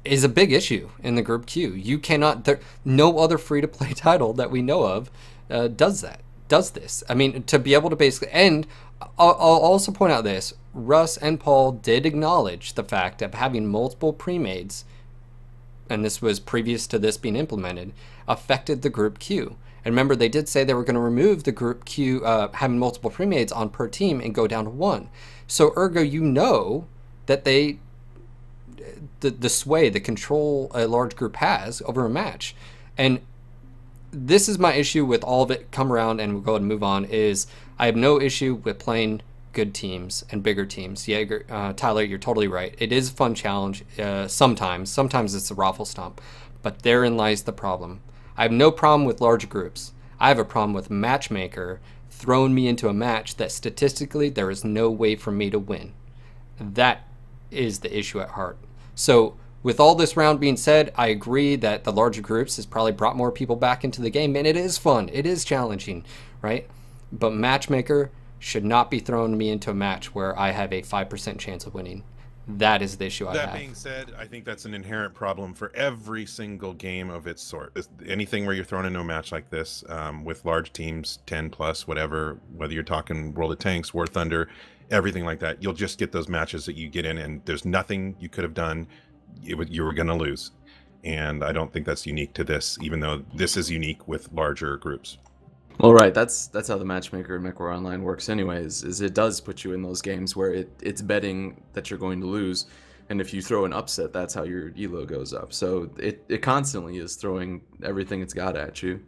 is a big issue in the group queue. You cannot, no other free-to-play title that we know of does this. I mean, to be able to basically, and I'll also point out this, Russ and Paul did acknowledge the fact of having multiple pre-mades, and this was previous to this being implemented, affected the group queue. And remember, they did say they were going to remove the group queue, having multiple pre-mades on per team, and go down to 1. So ergo, you know that the sway, the control a large group has over a match. And this is my issue with all of it. Come around and we'll go ahead and move on. Is I have no issue with playing good teams and bigger teams. Yeah, Tyler, you're totally right. It is a fun challenge. Sometimes it's a raffle stomp, but therein lies the problem. I have no problem with large groups. I have a problem with Matchmaker throwing me into a match that statistically there is no way for me to win. That is the issue at heart. So with all this round being said, I agree that the larger groups has probably brought more people back into the game, and it is fun. It is challenging, right? But Matchmaker should not be throwing me into a match where I have a 5% chance of winning. That is the issue I have. That being said, I think that's an inherent problem for every single game of its sort. Anything where you're thrown into a match like this with large teams, 10 plus, whatever, whether you're talking World of Tanks, War Thunder, everything like that, you'll just get those matches that you get in, and there's nothing you could have done. You were going to lose. And I don't think that's unique to this, even though this is unique with larger groups. Well, right, that's how the Matchmaker in MechWar Online works anyways, is it does put you in those games where it's betting that you're going to lose, And if you throw an upset, that's how your elo goes up. So it constantly is throwing everything it's got at you,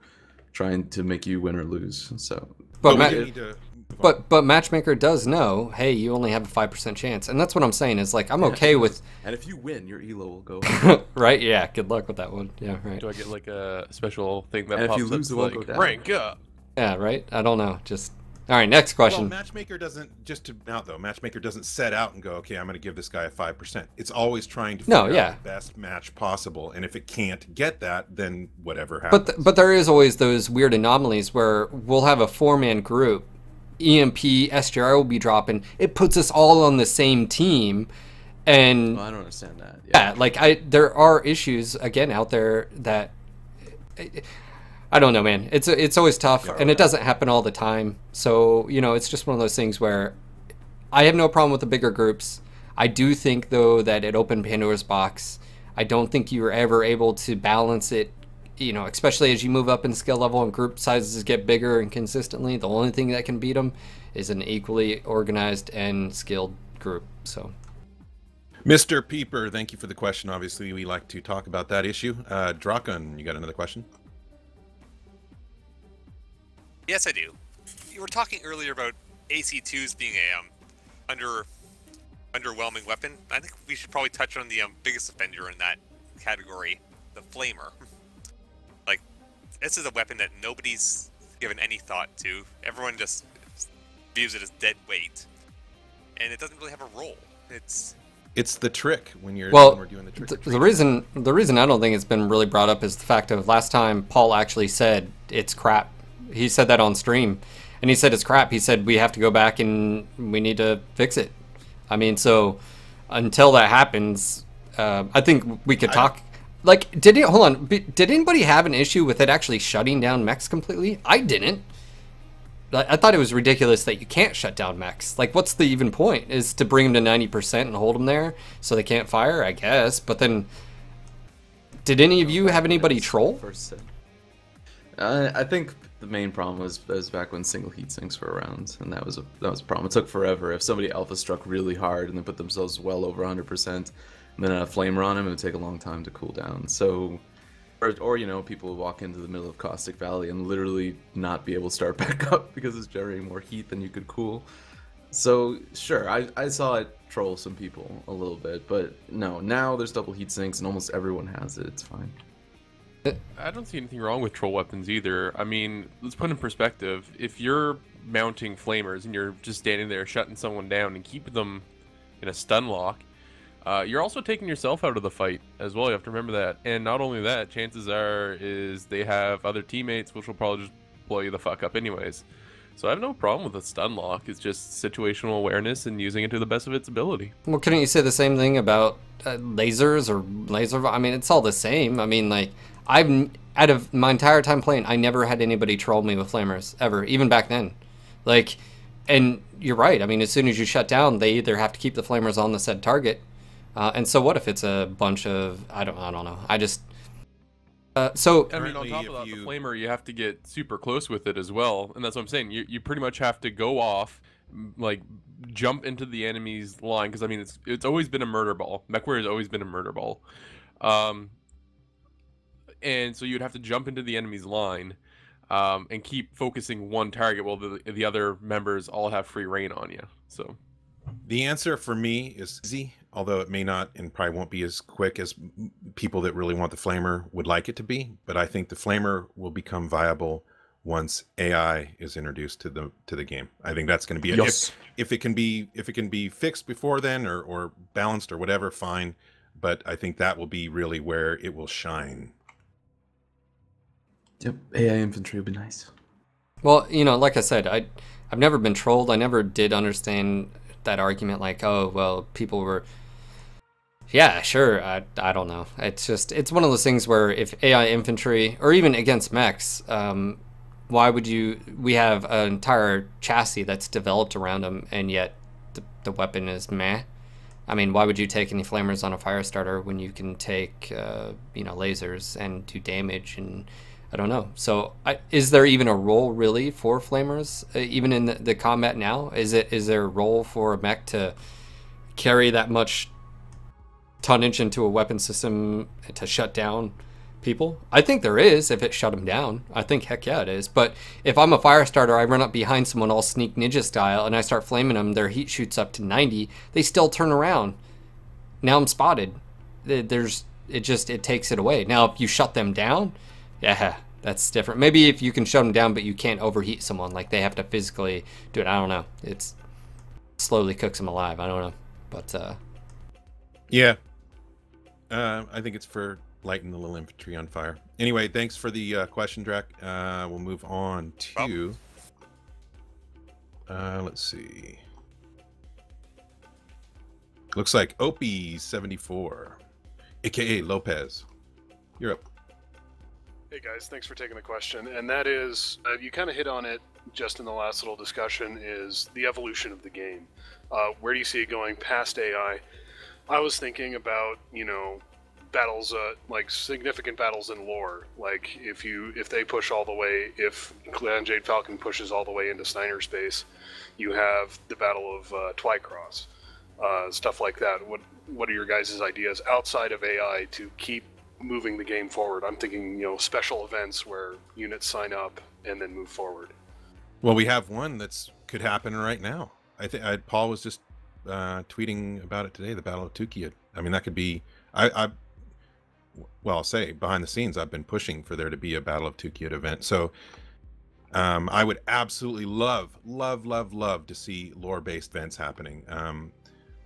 trying to make you win or lose. So, But but Matchmaker does know, hey, you only have a 5% chance, and that's what I'm saying. Is like I'm okay with. And if you win, your elo will go up. Right? Yeah. Good luck with that one. Yeah. Right. Do I get like a special thing that And if pops you lose, up it won't like, go down. rank up? Yeah. Right. I don't know. Just all right. Next question. Well, Matchmaker doesn't, just to out though, Matchmaker doesn't set out and go, okay, I'm going to give this guy a 5%. It's always trying to figure out the best match possible, and if it can't get that, then whatever happens. But there is always those weird anomalies where we'll have a 4-man group, EMP, SGR will be dropping. It puts us all on the same team, and I don't understand that. Yeah, like there are issues again out there that I don't know, man. It's always tough, and it doesn't happen all the time. So it's just one of those things where I have no problem with the bigger groups. I do think though that it opened Pandora's box. I don't think you were ever able to balance it. Especially as you move up in skill level and group sizes get bigger and consistently, the only thing that can beat them is an equally organized and skilled group. So, Mr. Peeper, thank you for the question. Obviously, we like to talk about that issue. Drakon, you got another question? Yes, I do. You were talking earlier about AC2s being a underwhelming weapon. I think we should probably touch on the biggest offender in that category, the Flamer. Like, this is a weapon that nobody's given any thought to. Everyone just views it as dead weight, and it doesn't really have a role. It's the trick when we're doing the trick. The reason I don't think it's been really brought up is the fact of last time Paul actually said it's crap. He said that on stream, and he said it's crap. He said we have to go back and we need to fix it. I mean, so until that happens, I think we could talk. Like, hold on. Did anybody have an issue with it actually shutting down mechs completely? I didn't. I thought it was ridiculous that you can't shut down mechs. Like, what's the even point? Is to bring them to 90% and hold them there so they can't fire, I guess. But then, did any of you have anybody troll? I think the main problem was back when single heat sinks were around, and that was a problem. It took forever. If somebody alpha struck really hard and then put themselves well over 100%, and then had a flamer on him, it would take a long time to cool down. So, or people would walk into the middle of Caustic Valley and literally not be able to start back up because it's generating more heat than you could cool. So sure, I saw it troll some people a little bit, but no, now there's double heat sinks and almost everyone has it. It's fine. I don't see anything wrong with troll weapons either. I mean, let's put in perspective. If you're mounting flamers and you're just standing there shutting someone down and keeping them in a stun lock, you're also taking yourself out of the fight as well. You have to remember that. And not only that, chances are is they have other teammates which will probably just blow you the fuck up anyways. So I have no problem with a stun lock. It's just situational awareness and using it to the best of its ability. Well, couldn't you say the same thing about lasers or laser? I mean, it's all the same. I mean, like, out of my entire time playing, I never had anybody troll me with flamers, ever, even back then. Like, and you're right. I mean, as soon as you shut down, they either have to keep the flamers on the said target. And so what if it's a bunch of, I don't know. I just, so. I mean, on top of that, the flamer, you have to get super close with it as well. And that's what I'm saying. You pretty much have to go off, like, jump into the enemy's line. Because, I mean, it's always been a murder ball. MechWarrior has always been a murder ball. And so you'd have to jump into the enemy's line and keep focusing one target while the other members all have free reign on you. So the answer for me is easy, although it may not and probably won't be as quick as people that really want the flamer would like it to be. But I think the flamer will become viable once AI is introduced to the game. I think that's going to be it. Yes. If it can be fixed before then or balanced or whatever, fine. But I think that will be really where it will shine. Yep, AI infantry would be nice. Well, like I said, I've never been trolled. I never did understand that argument. Like, oh, well, people were. Yeah, sure. I don't know. It's one of those things where if AI infantry or even against mechs, why would you? We have an entire chassis that's developed around them, and yet the weapon is meh. I mean, why would you take any flamers on a fire starter when you can take lasers and do damage and I don't know. So is there even a role really for flamers, even in the combat now? Is there a role for a mech to carry that much tonnage into a weapon system to shut down people? I think there is, if it shut them down. I think, heck yeah, it is. But if I'm a fire starter, I run up behind someone all sneak ninja style, and I start flaming them, their heat shoots up to 90, they still turn around. Now I'm spotted. It takes it away. Now, if you shut them down, yeah, that's different. Maybe if you can shut them down, but you can't overheat someone, like they have to physically do it. I don't know. It's slowly cooks them alive. I don't know. But, yeah. I think it's for lighting the little infantry on fire. Anyway, thanks for the question, Drac. We'll move on to... let's see. Looks like Opie74, aka Lopez. You're up. Hey guys, thanks for taking the question. And that is, you kind of hit on it just in the last little discussion, is the evolution of the game. Where do you see it going past AI? I was thinking about, you know, battles, like significant battles in lore. Like if they push all the way, if Clan Jade Falcon pushes all the way into Steiner space, you have the Battle of Twycross, stuff like that. What are your guys' ideas outside of AI to keep moving the game forward? I'm thinking, you know, special events where units sign up and then move forward. Well, we have one that's could happen right now. I think Paul was just tweeting about it today. The Battle of Tukiyid. I mean, that could be. Well, I'll say behind the scenes, I've been pushing for there to be a Battle of Tukiyid event. So I would absolutely love to see lore-based events happening.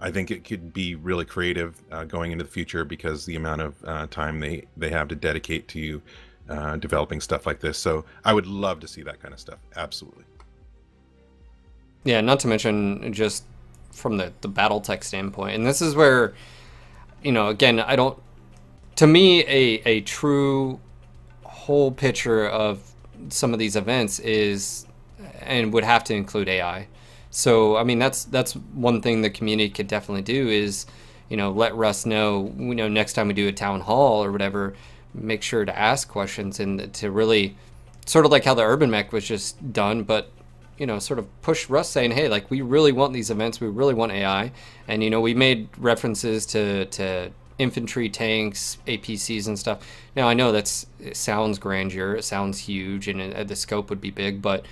I think it could be really creative going into the future, because the amount of time they have to dedicate to developing stuff like this. So I would love to see that kind of stuff. Absolutely. Yeah, not to mention just from the BattleTech standpoint. And this is where, you know, again, to me, a true whole picture of some of these events is, and would have to include AI. So, I mean, that's one thing the community could definitely do is, you know, let Russ know, you know, next time we do a town hall or whatever, make sure to ask questions and to really, sort of like how the Urban Mech was just done, but, you know, sort of push Russ saying, hey, like, we really want these events, we really want AI. And, you know, we made references to infantry, tanks, APCs and stuff. Now, I know it sounds grandeur, it sounds huge, and the scope would be big, but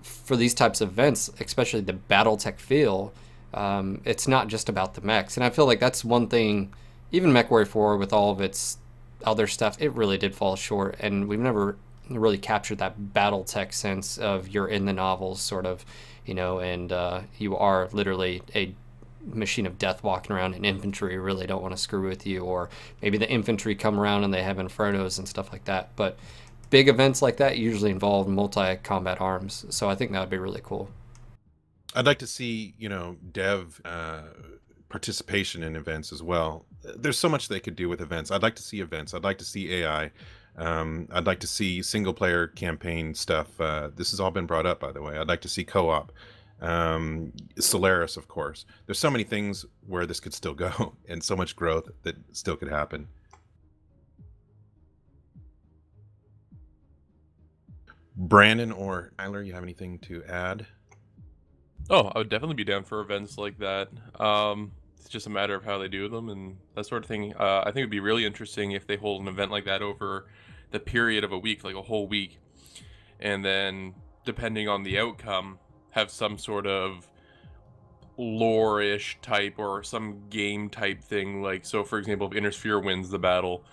for these types of events, especially the BattleTech feel, it's not just about the mechs. And I feel like that's one thing, even MechWarrior 4 with all of its other stuff, it really did fall short, and we've never really captured that BattleTech sense of you're in the novels, sort of, you know, and you are literally a machine of death walking around, and infantry really don't want to screw with you, or maybe the infantry come around and they have infernos and stuff like that. But big events like that usually involve multi-combat arms, so I think that would be really cool. I'd like to see, you know, dev participation in events as well. There's so much they could do with events. I'd like to see events. I'd like to see AI. I'd like to see single player campaign stuff. This has all been brought up, by the way. I'd like to see co-op. Solaris, of course. There's so many things where this could still go, and so much growth that still could happen. Brandon or Tyler, you have anything to add? Oh, I would definitely be down for events like that. It's just a matter of how they do them and that sort of thing. I think it'd be really interesting if they hold an event like that over the period of a week, like a whole week, and then depending on the outcome, have some sort of lore-ish type or some game type thing. Like, so for example, if Intersphere wins the battle,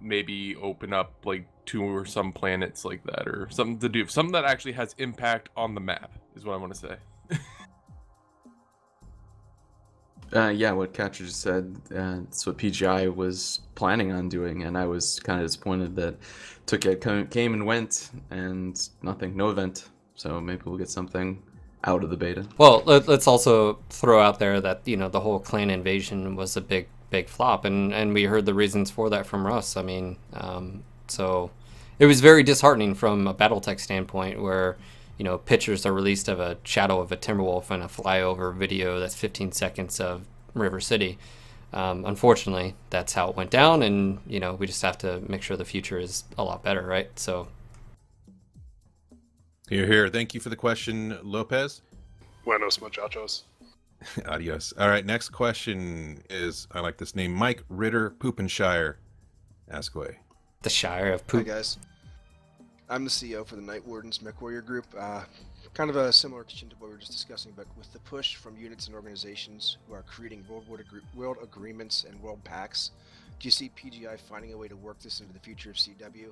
maybe open up like 2 or some planets like that, or something to do, something that actually has impact on the map is what I want to say. Yeah, what Catcher just said, it's what PGI was planning on doing, and I was kind of disappointed that came and went, and nothing, no event. So maybe we'll get something out of the beta. Well, let's also throw out there that, you know, the whole clan invasion was a big flop, and we heard the reasons for that from Russ. I mean, so it was very disheartening from a BattleTech standpoint, where, you know, pictures are released of a shadow of a Timberwolf and a flyover video that's 15 seconds of River City. Unfortunately, that's how it went down, and, you know, we just have to make sure the future is a lot better, right? So. Here. Thank you for the question, Lopez. Buenos muchachos. Adios. All right, next question is, I like this name, Mike Ritter Poopenshire. Ask away. The Shire of Hi Poop. guys, I'm the CEO for the Night Wardens Mech Warrior Group. Kind of a similar question to what we were just discussing, but with the push from units and organizations who are creating world agreements and world pacts, do you see PGI finding a way to work this into the future of CW,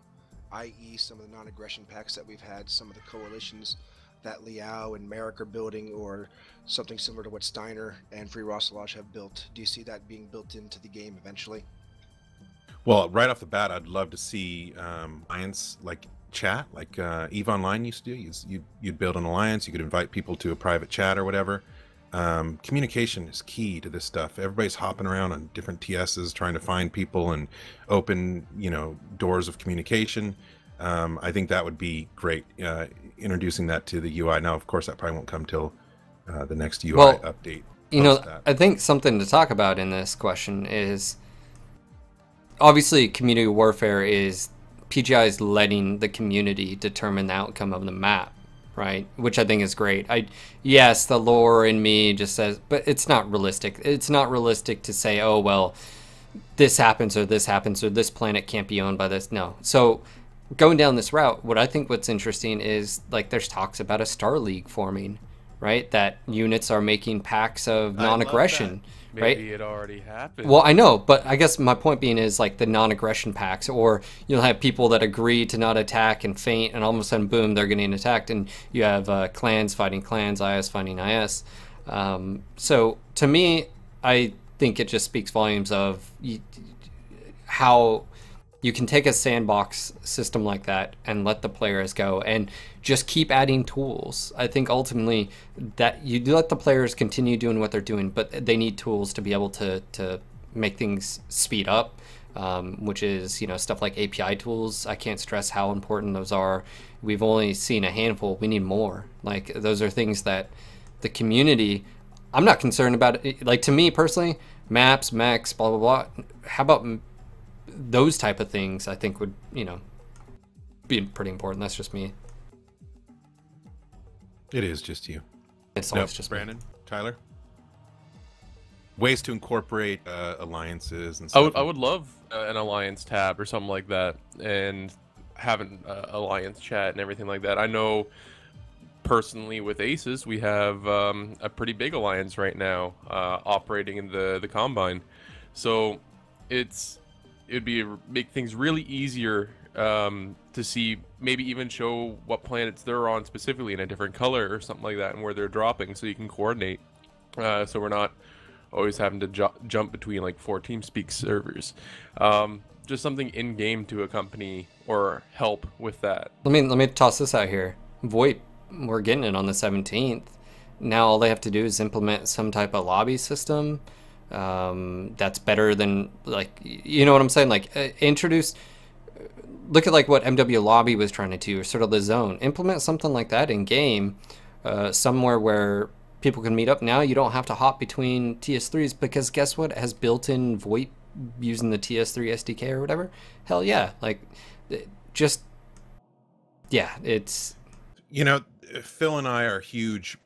i.e. some of the non-aggression pacts that we've had, some of the coalitions that Liao and Merrick are building, or something similar to what Steiner and Free Rosselage have built? Do you see that being built into the game eventually? Well, right off the bat, I'd love to see alliance like chat, like EVE Online used to do. You'd build an alliance, you could invite people to a private chat or whatever. Communication is key to this stuff. Everybody's hopping around on different TSs trying to find people and open, doors of communication. I think that would be great, introducing that to the UI. Now, of course, that probably won't come till the next UI update. I think something to talk about in this question is, obviously, community warfare is PGI is letting the community determine the outcome of the map, right? Which I think is great. Yes, the lore in me just says, but it's not realistic. It's not realistic to say, oh, well, this happens or this planet can't be owned by this. No. So going down this route, what's interesting is, like, there's talks about a Star League forming, right? That units are making pacts of non-aggression. Right? Maybe it already happened. Well, I know, but I guess my point being is, like, the non-aggression packs, or you'll have people that agree to not attack and feint, and all of a sudden, boom, they're getting attacked, and you have clans fighting clans, IS fighting IS. So to me, I think it just speaks volumes of how you can take a sandbox system like that and let the players go and just keep adding tools. I think ultimately that you do let the players continue doing what they're doing, but they need tools to be able to make things speed up, which is, stuff like API tools. I can't stress how important those are. We've only seen a handful. We need more. Like, those are things that the community, I'm not concerned about it. Like, to me personally, maps, mechs, blah, blah, blah. How about those type of things? I think would, be pretty important. That's just me. It is just you. It's always just Brandon, Tyler. Ways to incorporate alliances and stuff. I would love an alliance tab or something like that, and having alliance chat and everything like that. I know personally with Aces, we have a pretty big alliance right now operating in the Combine, so it'd make things really easier to see, maybe even show what planets they're on specifically in a different color or something like that, and where they're dropping, so you can coordinate. So we're not always having to jump between like 4 TeamSpeak servers. Just something in game to accompany or help with that. Let me toss this out here. VoIP, we're getting it on the 17th. Now all they have to do is implement some type of lobby system that's better than, like, you know what I'm saying? Like, look at like what MW Lobby was trying to do, or sort of the zone. Implement something like that in game, somewhere where people can meet up. Now you don't have to hop between TS3s, because guess what? It has built-in VoIP using the TS3 SDK or whatever. Hell yeah. Like, it's... Phil and I are huge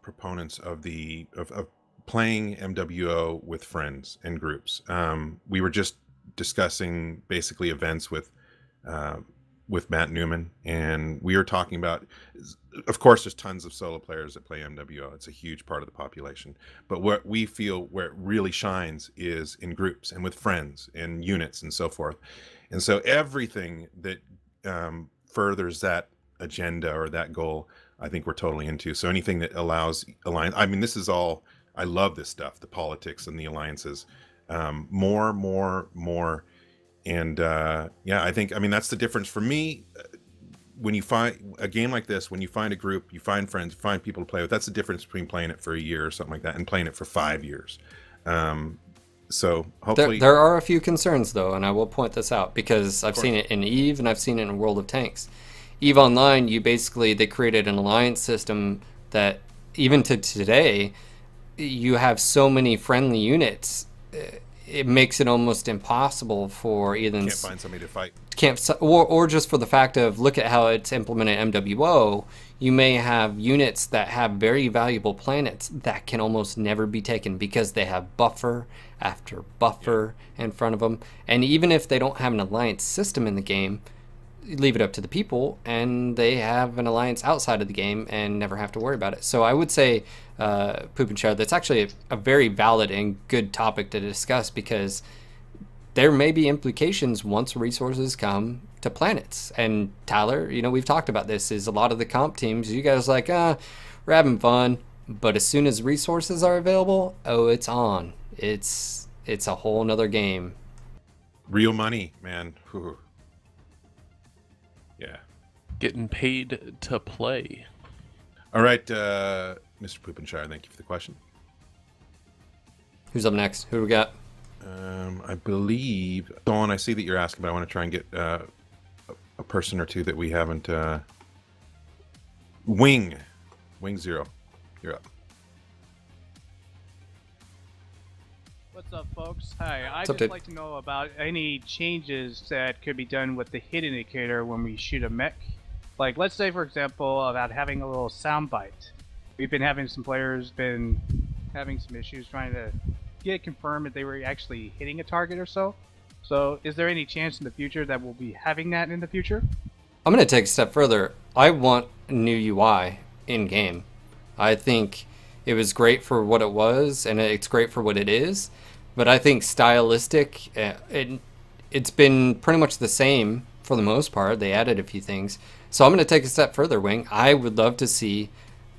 proponents of playing MWO with friends and groups. We were just discussing basically events with Matt Newman, and we were talking about, of course, there's tons of solo players that play MWO. It's a huge part of the population, but what we feel where it really shines is in groups and with friends and units and so forth. And so everything that furthers that agenda or that goal, I think we're totally into. So anything that allows alliance, I mean, this is all, I love this stuff, the politics and the alliances. More. And I think, that's the difference for me. When you find a game like this, when you find a group, you find friends, you find people to play with, that's the difference between playing it for a year or something like that and playing it for 5 years. So hopefully... There are a few concerns, though, and I will point this out, because I've seen it in EVE and I've seen it in World of Tanks. EVE Online, they created an alliance system that, even to today, you have so many friendly units it makes it almost impossible for either Can't find somebody to fight. Or just for the fact of, look at how it's implemented MWO. You may have units that have very valuable planets that can almost never be taken because they have buffer after buffer in front of them. And even if they don't have an alliance system in the game, you leave it up to the people, and they have an alliance outside of the game and never have to worry about it. So I would say, Poop and Shard, that's actually a very valid and good topic to discuss, because there may be implications once resources come to planets. And Tyler, you know, we've talked about this, is a lot of the comp teams, you guys are like, we're having fun, but as soon as resources are available, oh, it's on. It's a whole nother game. Real money, man. Whew. Yeah. Getting paid to play. All right, Mr. Poopenshire, thank you for the question. Who's up next? Who do we got? I believe, Dawn, I see that you're asking, but I want to try and get a person or two that we haven't. Wing Zero, you're up. What's up, folks? Hi, I'd up, just dude? like to know about any changes that could be done with the hit indicator when we shoot a mech. Like, let's say, for example, about having a little sound bite. We've been having some players been having some issues trying to get confirmed that they were actually hitting a target or so. So, is there any chance in the future that we'll be having that in the future? I'm going to take a step further. I want new UI in-game. I think it was great for what it was, and it's great for what it is. But I think stylistic, it's been pretty much the same for the most part. They added a few things. So I'm going to take a step further, Wing. I would love to see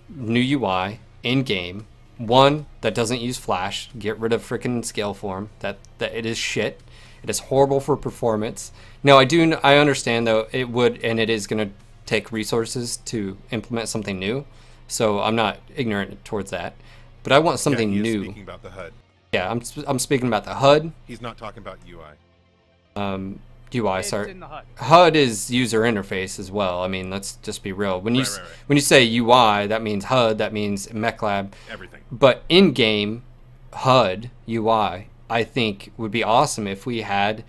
new UI in-game. One that doesn't use Flash. Get rid of freaking scale form. That it is shit. It is horrible for performance. Now, I understand, though, it would, and it is going to take resources to implement something new. So I'm not ignorant towards that. But I want something he's new. Speaking about the HUD. Yeah, I'm speaking about the HUD. He's not talking about UI. UI, It's sorry. in the HUD. HUD is user interface as well. I mean, let's just be real. When you Right. when you say UI, that means HUD, that means mech lab. Everything. But in-game HUD UI, I think would be awesome if we had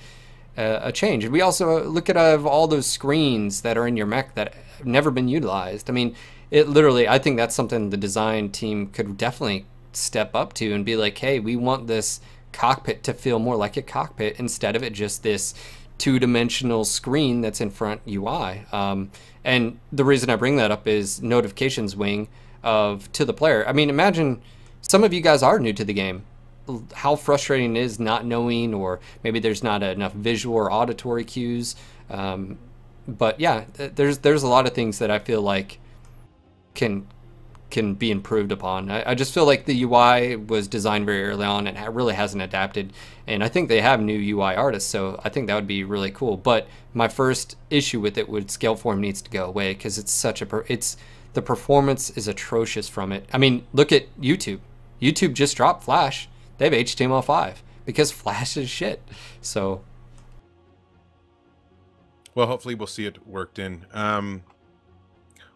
a change. And we also look at all those screens that are in your mech that have never been utilized. I mean, it literally, I think that's something the design team could definitely step up to and be like, hey, we want this cockpit to feel more like a cockpit instead of it just this two-dimensional screen that's in front UI. And the reason I bring that up is notifications, Wing, to the player. I mean, imagine some of you guys are new to the game. How frustrating it is not knowing, or maybe there's not enough visual or auditory cues. But yeah, there's a lot of things that I feel like can be improved upon. I just feel like the UI was designed very early on and really hasn't adapted. And I think they have new UI artists, so I think that would be really cool. But my first issue with it would Scaleform needs to go away, because it's such a the performance is atrocious from it. I mean, look at YouTube. YouTube just dropped Flash. They have HTML5 because Flash is shit. So, well, hopefully we'll see it worked in.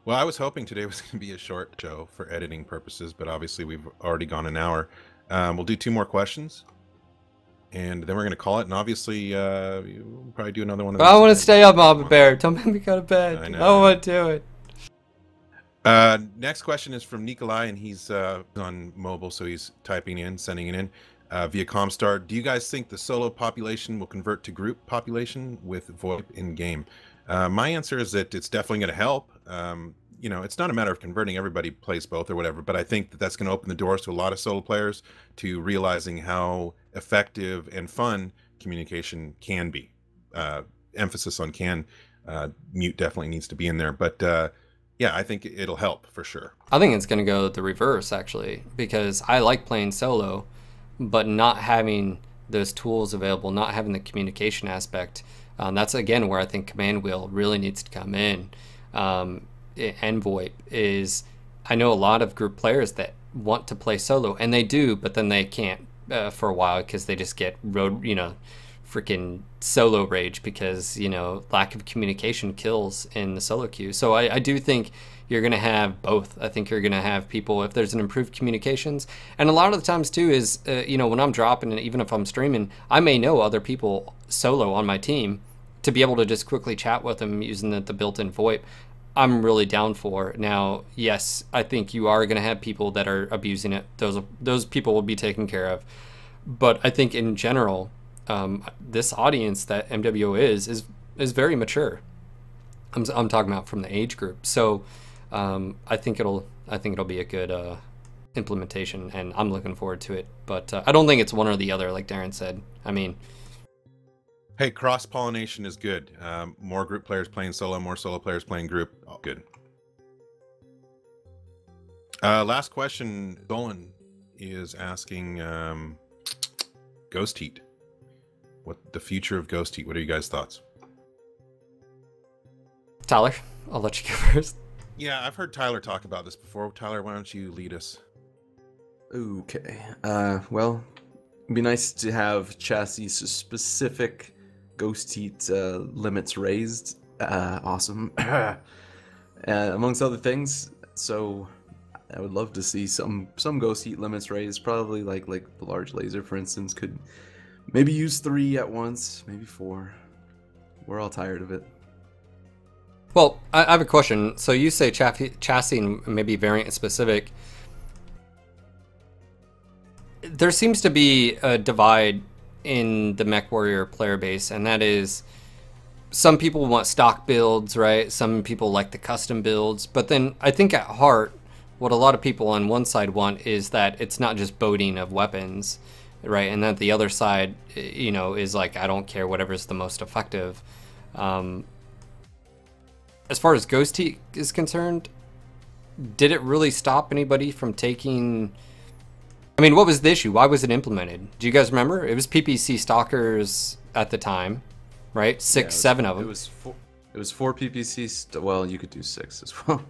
Well, I was hoping today was going to be a short show for editing purposes, but obviously we've already gone an hour. We'll do 2 more questions, and then we're going to call it. And obviously, we'll probably do another one of those. I want to stay up, Mama Bear. Don't make me go to bed. I don't want to do it. Next question is from Nikolai, and he's on mobile, so he's typing in, sending it in via Comstar. Do you guys think the solo population will convert to group population with VoIP in game? My answer is that it's definitely going to help. You know, it's not a matter of converting, everybody plays both or whatever, but I think that that's going to open the doors to a lot of solo players to realizing how effective and fun communication can be. Emphasis on can. Mute definitely needs to be in there, but yeah, I think it'll help for sure. I think it's going to go the reverse, actually, because I like playing solo, but not having those tools available, not having the communication aspect. That's, again, where I think Command Wheel really needs to come in. And VoIP is, I know a lot of group players that want to play solo, and they do, but then they can't for a while because they just get freaking solo rage because, you know, lack of communication kills in the solo queue. So I do think you're going to have both. I think you're going to have people, if there's an improved communications, and a lot of the times too is, you know, when I'm dropping, and even if I'm streaming, I may know other people solo on my team to be able to just quickly chat with them using the built-in VoIP. I'm really down for. Now, yes, I think you are going to have people that are abusing it. Those people will be taken care of. But I think in general, this audience that MWO is very mature. I'm talking about from the age group. So I think it'll be a good implementation, and I'm looking forward to it. But I don't think it's one or the other, like Daeron said. I mean, hey, cross-pollination is good. More group players playing solo, more solo players playing group. Oh, good. Last question. Dolan is asking Ghost Heat. What the future of Ghost Heat? What are you guys' thoughts? Tyler, I'll let you go first. Yeah, I've heard Tyler talk about this before. Tyler, why don't you lead us? Okay. Well, it'd be nice to have chassis specific Ghost Heat limits raised. Awesome. Amongst other things, so I would love to see some Ghost Heat limits raised. Probably like the large laser, for instance, could maybe use 3 at once, maybe 4. We're all tired of it. Well, I have a question. So you say chassis and maybe variant specific. There seems to be a divide in the MechWarrior player base, and that is some people want stock builds, right? Some people like the custom builds. But then I think at heart, what a lot of people on one side want is that it's not just boating of weapons, right? And that the other side, you know, is like, I don't care, whatever's the most effective. As far as Ghost Heat is concerned, did it really stop anybody from taking... I mean, what was the issue? Why was it implemented? Do you guys remember? It was PPC stalkers at the time, right? 6, 7 of them. It was 4 PPC... well, you could do 6 as well.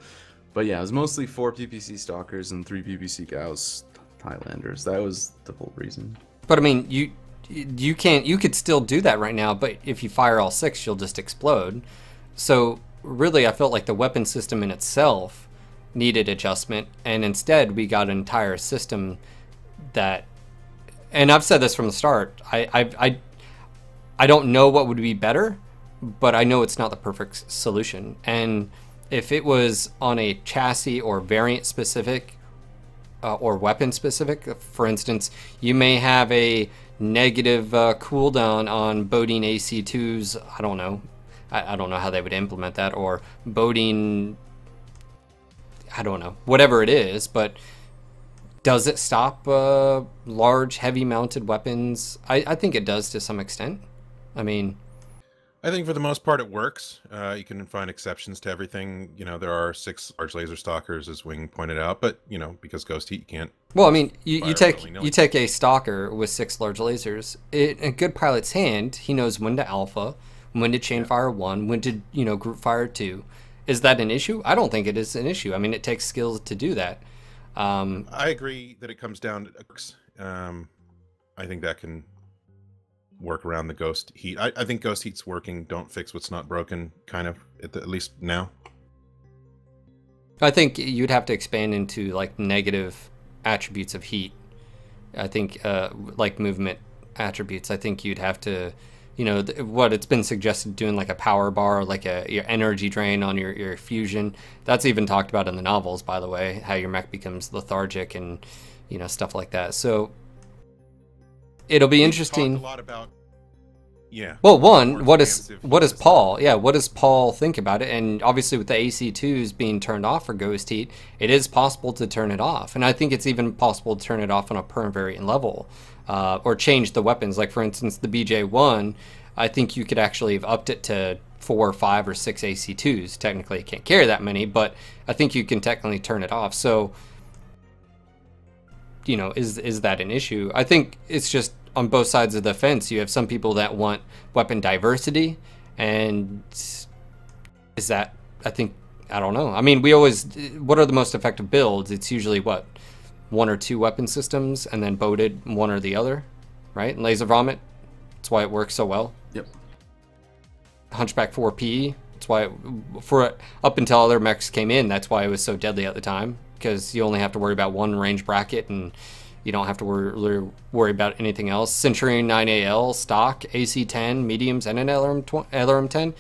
But yeah, it was mostly 4 PPC stalkers and 3 PPC Gauss Highlanders. That was the whole reason. But I mean, you can't... You could still do that right now, but if you fire all 6, you'll just explode. So... really, I felt like the weapon system in itself needed adjustment, and instead we got an entire system that, and I've said this from the start, I don't know what would be better, but I know it's not the perfect solution. And if it was on a chassis or variant specific or weapon specific, for instance, you may have a negative cooldown on boating AC2s, I don't know. I don't know how they would implement that, or boating, I don't know, whatever it is, but does it stop large, heavy mounted weapons? I think it does to some extent. I mean... I think for the most part it works. You can find exceptions to everything. You know, there are 6 large laser stalkers, as Wing pointed out, but, you know, because Ghost Heat, you can't... Well, I mean, you take a stalker with 6 large lasers. In a good pilot's hand, he knows when to alpha, when to chain fire 1, when to, you know, group fire 2. Is that an issue? I don't think it is an issue. I mean, it takes skills to do that. I agree that it comes down to I think that can work around the Ghost Heat. I think Ghost Heat's working. Don't fix what's not broken, kind of, at least now. I think you'd have to expand into like negative attributes of heat. I think like movement attributes. I think you'd have to, you know, what it's been suggested doing like a power bar, like your energy drain on your fusion. That's even talked about in the novels, by the way, how your mech becomes lethargic and, you know, stuff like that. So it'll be interesting. Talked a lot about, yeah. Well, one, what does Paul? Yeah, what does Paul think about it? And obviously, with the AC2s being turned off for Ghost Heat, it is possible to turn it off, and I think it's even possible to turn it off on a per variant level. Or change the weapons. Like, for instance, the BJ1, I think you could actually have upped it to 4, 5, or 6 AC2s. Technically, it can't carry that many, but I think you can technically turn it off. So, you know, is that an issue? I think it's just on both sides of the fence. You have some people that want weapon diversity, and is that, I don't know. I mean, what are the most effective builds? It's usually what? 1 or 2 weapon systems, and then boated one or the other, right? Laser vomit, That's why it works so well. Yep. Hunchback 4P. That's why, for up until other mechs came in, that's why it was so deadly at the time, because you only have to worry about one range bracket and you don't have to worry about anything else. Centurion 9AL, stock, AC-10, mediums, and an LRM-10.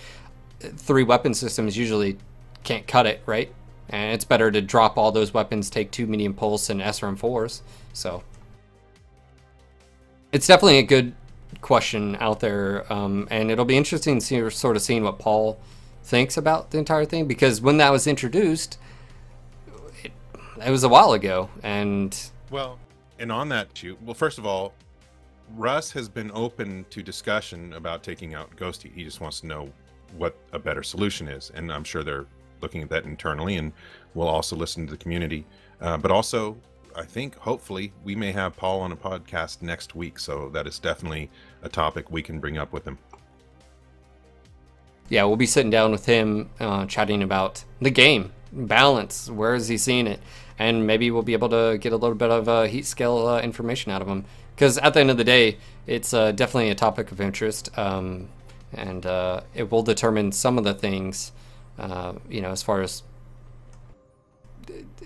3 weapon systems usually can't cut it, right? And it's better to drop all those weapons, take 2 medium pulse and SRM-4s. So it's definitely a good question out there, and it'll be interesting to sort of seeing what Paul thinks about the entire thing, because when that was introduced, it was a while ago. And well, and on that shoot, well, first of all, Russ has been open to discussion about taking out Ghosty. He just wants to know what a better solution is, and I'm sure they're looking at that internally, and we'll also listen to the community. But also, I think hopefully we may have Paul on a podcast next week, so that is definitely a topic we can bring up with him. Yeah, we'll be sitting down with him, chatting about the game, balance, where is he seeing it, and maybe we'll be able to get a little bit of heat scale information out of him. Because at the end of the day, it's definitely a topic of interest, and it will determine some of the things, you know, as far as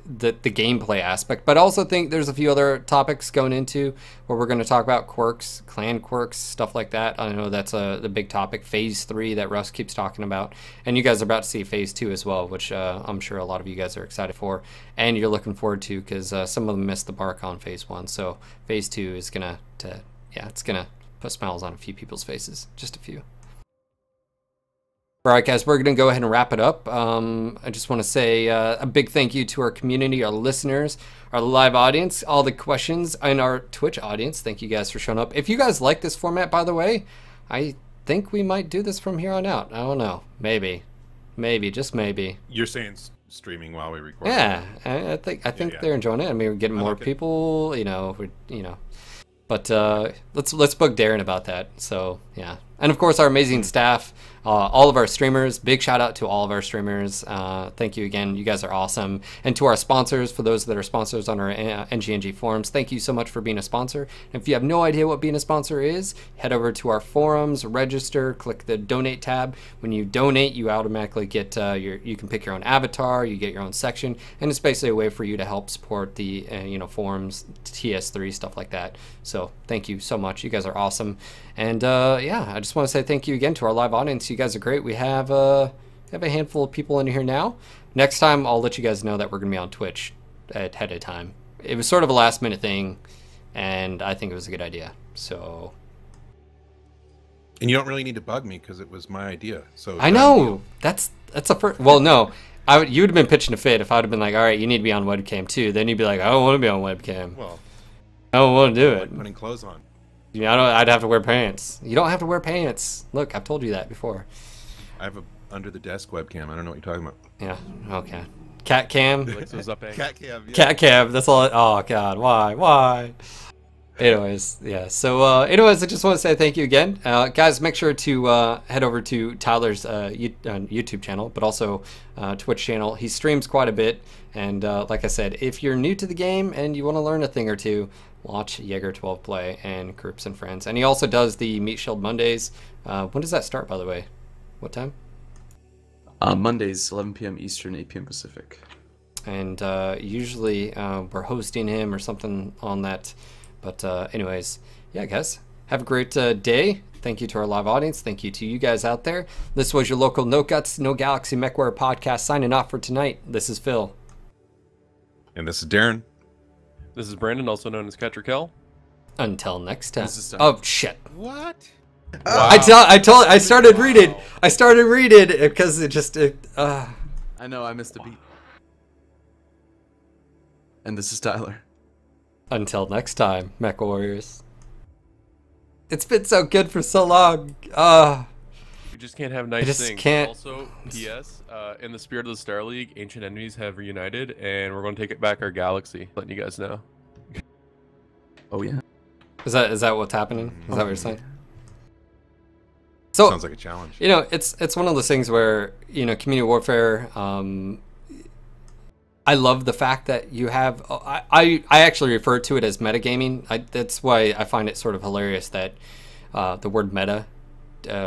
the gameplay aspect. But I also think there's a few other topics going into where we're going to talk about quirks, clan quirks, stuff like that. I know that's the big topic. Phase 3 that Russ keeps talking about, and you guys are about to see Phase 2 as well, which I'm sure a lot of you guys are excited for and you're looking forward to, because some of them missed the mark on Phase 1. So Phase 2 is gonna it's gonna put smiles on a few people's faces, just a few. All right, guys, we're going to go ahead and wrap it up. I just want to say a big thank you to our community, our listeners, our live audience, all the questions, and our Twitch audience. Thank you guys for showing up. If you guys like this format, by the way, I think we might do this from here on out. I don't know. Maybe, just maybe. You're saying streaming while we record? Yeah, I think they're enjoying it. I mean, we're getting more people, you know, But let's bug Daeron about that. So yeah, and of course our amazing staff, all of our streamers. Big shout out to all of our streamers. Thank you again. You guys are awesome. And to our sponsors, for those that are sponsors on our NGNG forums, thank you so much for being a sponsor. And if you have no idea what being a sponsor is, head over to our forums, register, click the donate tab. When you donate, you automatically get you can pick your own avatar, you get your own section, and it's basically a way for you to help support the forums, TS3, stuff like that. So thank you so much. You guys are awesome. And yeah, I just want to say thank you again to our live audience. You guys are great. We have a handful of people in here now. Next time, I'll let you guys know that we're going to be on Twitch ahead of time. It was sort of a last minute thing, and I think it was a good idea. So. And you don't really need to bug me because it was my idea. So I know that's a first. Well, no, you would have been pitching a fit if I would have been like, all right, you need to be on webcam too. Then you'd be like, I don't want to be on webcam. Well, I don't want to do it. Like putting clothes on. Yeah, I'd have to wear pants. You don't have to wear pants. Look, I've told you that before. I have a under the desk webcam. I don't know what you're talking about. Yeah. Okay. Cat cam. Cat cam. Yeah. Cat cam. That's all. Oh God. Why? Anyways, yeah. So, anyways, I just want to say thank you again, guys. Make sure to head over to Tyler's YouTube channel, but also Twitch channel. He streams quite a bit, and like I said, if you're new to the game and you want to learn a thing or two, watch Jaeger12 play and Groups and Friends. And he also does the Meat Shield Mondays. When does that start, by the way? What time? Mondays, 11 p.m. Eastern, 8 p.m. Pacific. And usually we're hosting him or something on that. But anyways, yeah, guys, have a great day. Thank you to our live audience. Thank you to you guys out there. This was your local No Guts, No Galaxy MechWarrior podcast signing off for tonight. This is Phil. And this is Daeron. This is Brandon, also known as Catcher Kell. Until next time. Oh, shit. What? Wow. I started reading. I started reading because it just. I know, I missed a beat. And this is Tyler. Until next time, Mech Warriors. It's been so good for so long. You just can't have nice things. Can't. Also, P.S. In the spirit of the Star League, ancient enemies have reunited, and we're going to take it back our galaxy. Letting you guys know. Oh yeah. Is that what's happening? Is that what you're saying? So sounds like a challenge. You know, it's one of those things where, you know, community warfare. I love the fact that you have. I actually refer to it as metagaming. That's why I find it sort of hilarious that the word meta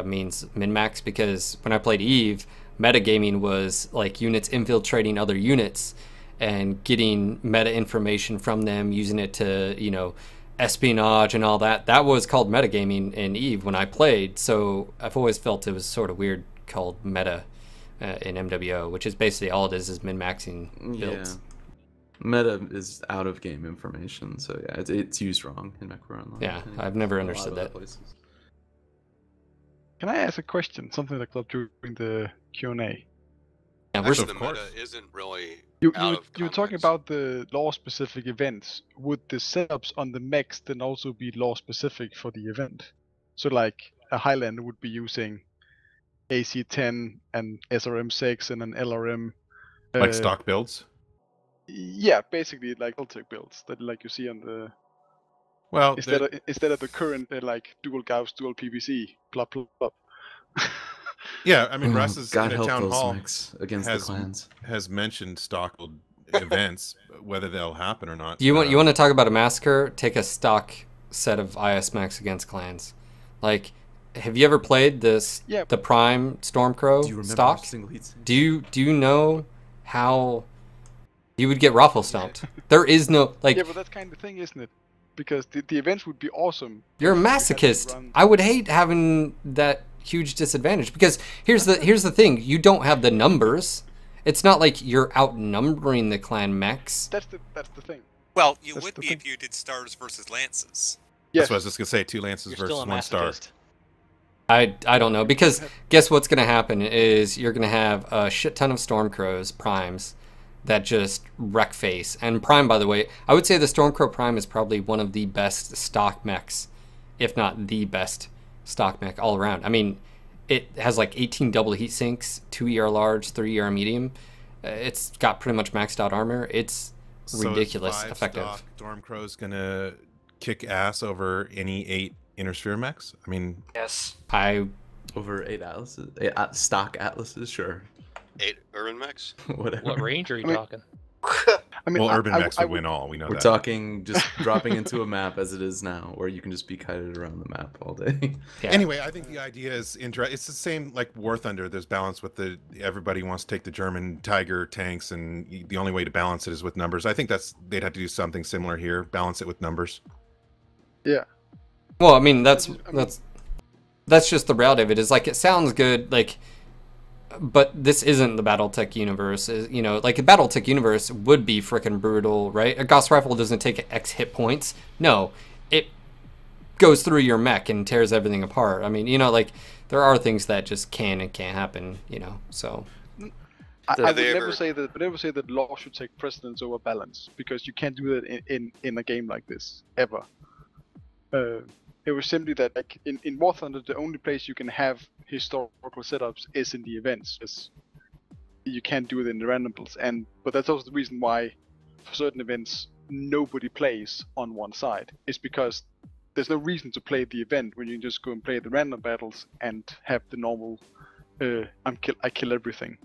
means min-max, because when I played Eve, metagaming was like units infiltrating other units and getting meta information from them, using it to, you know, espionage and all that. That was called metagaming in Eve when I played. So I've always felt it was sort of weird called meta in MWO, which is basically all it is min-maxing builds. Yeah. Meta is out of game information, so yeah, it's used wrong in MechWarrior Online. Yeah, I've never understood that. Can I ask a question? Something that came up during the Q&A. Yeah, Actually, the meta isn't really You out of were talking context. about the lore-specific events. Would the setups on the mechs then also be lore-specific for the event? So, like, a Highlander would be using AC-10 and SRM-6 and an LRM. Like stock builds? Yeah, basically like Celtic builds that like you see on the. Well, instead of the current like dual Gauss, dual PVC, blah blah blah. Yeah, I mean, Russ is God in a help town those hall mechs against the clans. has mentioned stock build events, whether they'll happen or not. You want to talk about a massacre? Take a stock set of IS mechs against clans. Like, have you ever played this? Yeah. The Prime Stormcrow stock? Do you know how you would get raffle stomped? There is no like. Yeah, but that's kind of thing, isn't it? Because the events would be awesome. You're a masochist. I would hate having that huge disadvantage, because here's the thing: you don't have the numbers. It's not like you're outnumbering the clan mechs. That's the thing. Well, you would be if you did stars versus lances. Yes. That's what I was just gonna say. 2 lances versus 1 star. I don't know, because guess what's gonna happen is you're gonna have a shit ton of Stormcrows primes that just wreck face. And Prime, by the way, I would say the Stormcrow Prime is probably one of the best stock mechs, if not the best stock mech all around. I mean, it has like 18 double heat sinks, 2 ER large, 3 ER medium. It's got pretty much maxed out armor. It's ridiculous effective. Stock Stormcrow's gonna kick ass over any 8 Innersphere mechs? I mean, yes. Over 8 atlases, stock atlases, sure. 8 urban mechs? Whatever. What range are you talking? I mean, well, urban mechs would win all. We know We're that. talking just dropping into a map as it is now, where you can just be kited around the map all day. Yeah. Anyway, I think the idea is interesting. It's the same like War Thunder. There's balance with everybody wants to take the German Tiger tanks, and the only way to balance it is with numbers. I think they'd have to do something similar here. Balance it with numbers. Yeah. Well, I mean, that's just the reality of it. Is like, it sounds good, like, but this isn't the BattleTech universe. You know, like a BattleTech universe would be freaking brutal, right? A Gauss rifle doesn't take X hit points. No, it goes through your mech and tears everything apart. I mean, you know, like, there are things that just can and can't happen, you know. So I would never say that law should take precedence over balance, because you can't do that in a game like this ever. It was simply that, like, in War Thunder, the only place you can have historical setups is in the events. Because you can't do it in the randomables, but that's also the reason why, for certain events, nobody plays on one side. It's because there's no reason to play the event when you can just go and play the random battles and have the normal, I kill everything.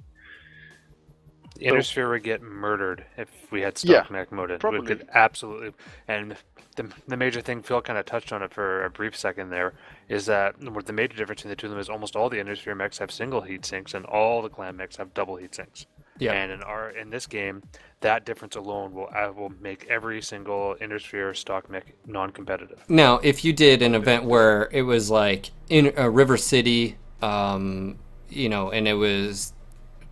The Innersphere would get murdered if we had stock mech mode. It would get absolutely. And the major thing, Phil kind of touched on it for a brief second there, is that the major difference between the two of them is almost all the Innersphere mechs have single heat sinks and all the clan mechs have double heat sinks. Yeah. And in this game, that difference alone will make every single Innersphere stock mech non-competitive. now, if you did an event where it was like in a River City, you know, and it was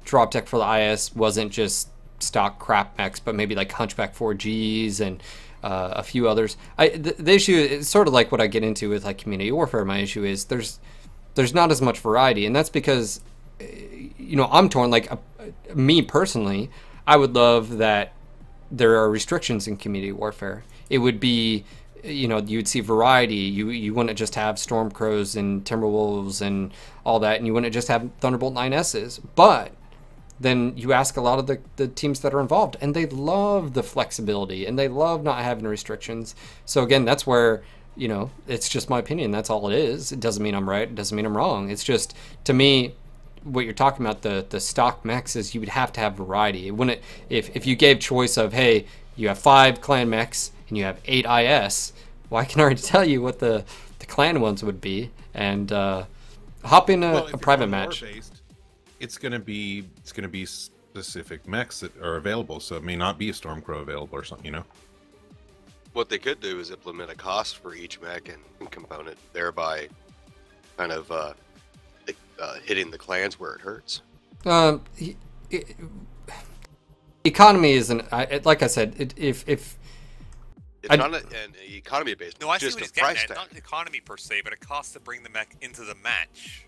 drop tech for the IS, wasn't just stock crap mechs, but maybe like Hunchback 4Gs and a few others. The issue is sort of like what I get into with like community warfare. My issue is there's not as much variety, and that's because, you know, I'm torn. Like, me personally, I would love that there are restrictions in community warfare. It would be, you know, you'd see variety. You wouldn't just have Stormcrows and Timberwolves and all that, and you wouldn't just have Thunderbolt 9Ss. But then you ask a lot of the teams that are involved, and they love the flexibility, and they love not having restrictions. So again, that's where, you know, it's just my opinion. That's all it is. It doesn't mean I'm right. It doesn't mean I'm wrong. It's just, to me, what you're talking about, the stock mechs, is you would have to have variety. It wouldn't, if you gave choice of, hey, you have 5 clan mechs and you have 8 IS, well, I can already tell you what the the clan ones would be, and hop in a private match. Based, it's gonna be specific mechs that are available, so it may not be a Stormcrow available or something, you know. What they could do is implement a cost for each mech and component, thereby kind of hitting the clans where it hurts. Economy isn't, like I said, if it's not an economy based. No, I see just what he's a price getting at. tag. Not economy per se, but it costs to bring the mech into the match.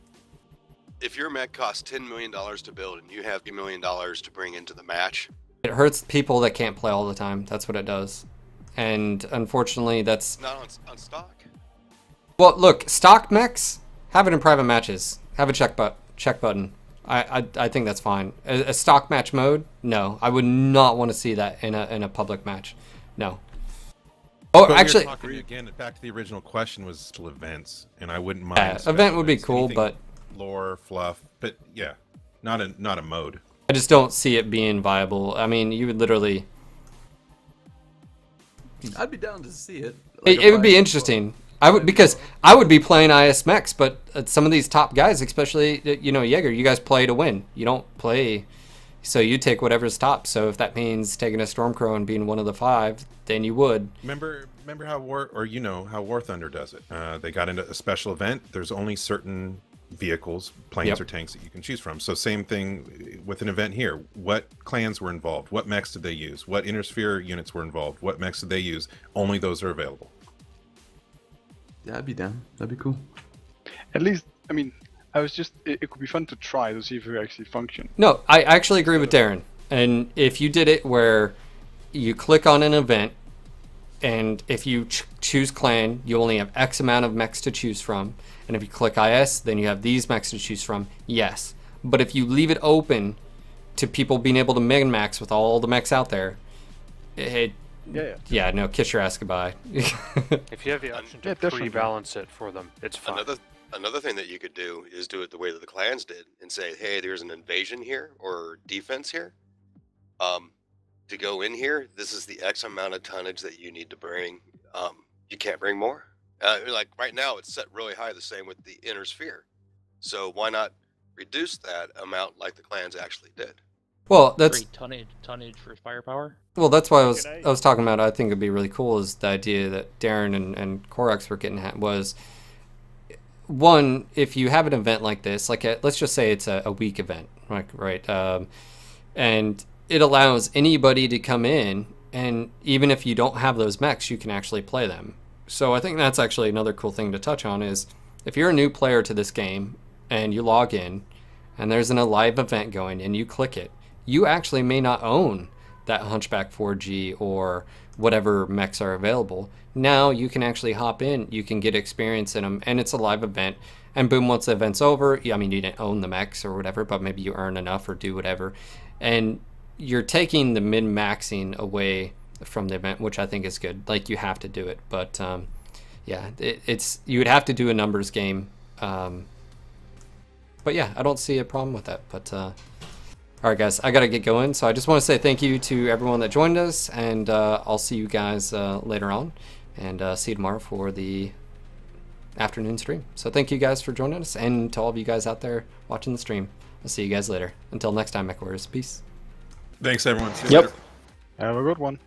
If your mech costs $10 million to build and you have $1 million to bring into the match, it hurts people that can't play all the time. That's what it does. And unfortunately, that's not on stock. Well, look, stock mechs, have it in private matches. Have a check button. I think that's fine. A stock match mode? No, I would not want to see that in a public match. No. Oh, but actually, again, back to the original question was still events, and I wouldn't mind. Event would be cool, anything, but lore, fluff, but yeah, not a mode. I just don't see it being viable. I mean, you would literally. I'd be down to see it. Like it would be interesting. I would, because I would be playing IS mechs, but some of these top guys, especially Jaeger, you guys play to win. You don't play, so you take whatever's top. So if that means taking a Stormcrow and being one of the 5, then you would. Remember how how War Thunder does it. They got into a special event. There's only certain vehicles, planes or tanks that you can choose from. So same thing with an event here. What clans were involved? What mechs did they use? What Intersphere units were involved? What mechs did they use? Only those are available. Yeah, I'd be down. That'd be cool. At least, I mean, it could be fun to try to see if it actually functions. No, I actually agree with Daeron. And if you did it where you click on an event, and if you choose clan, you only have X amount of mechs to choose from. And if you click IS, then you have these mechs to choose from. Yes. But if you leave it open to people being able to min-max with all the mechs out there, no, kiss your ass goodbye. If you have the option to pre-balance it for them, it's fine. Another thing that you could do is do it the way that the clans did and say, hey, there's an invasion here or defense here. To go in here, this is the X amount of tonnage that you need to bring. You can't bring more. Like right now, it's set really high, the same with the inner sphere. So why not reduce that amount like the clans actually did? Well, that's tonnage for firepower. Well, that's why I was talking about. I think it'd be really cool is the idea that Daeron and Korax were getting at was one, if you have an event like this, like let's just say it's a week event, right? And it allows anybody to come in, and even if you don't have those mechs, you can actually play them. So I think that's actually another cool thing to touch on is if you're a new player to this game and you log in and there's a live event going and you click it, you actually may not own that Hunchback 4G or whatever mechs are available. Now you can actually hop in, you can get experience in them, and it's a live event. And boom, once the event's over, I mean, you didn't own the mechs or whatever, but maybe you earn enough or do whatever. And you're taking the min-maxing away from the event, which I think is good. Like, you have to do it. But, yeah, you would have to do a numbers game. But, yeah, I don't see a problem with that. But, all right, guys, I got to get going. So I just want to say thank you to everyone that joined us. And I'll see you guys later on. And see you tomorrow for the afternoon stream. So thank you guys for joining us. And to all of you guys out there watching the stream, I'll see you guys later. Until next time, Mech Warriors. Peace. Thanks, everyone. Yep. Have a good one.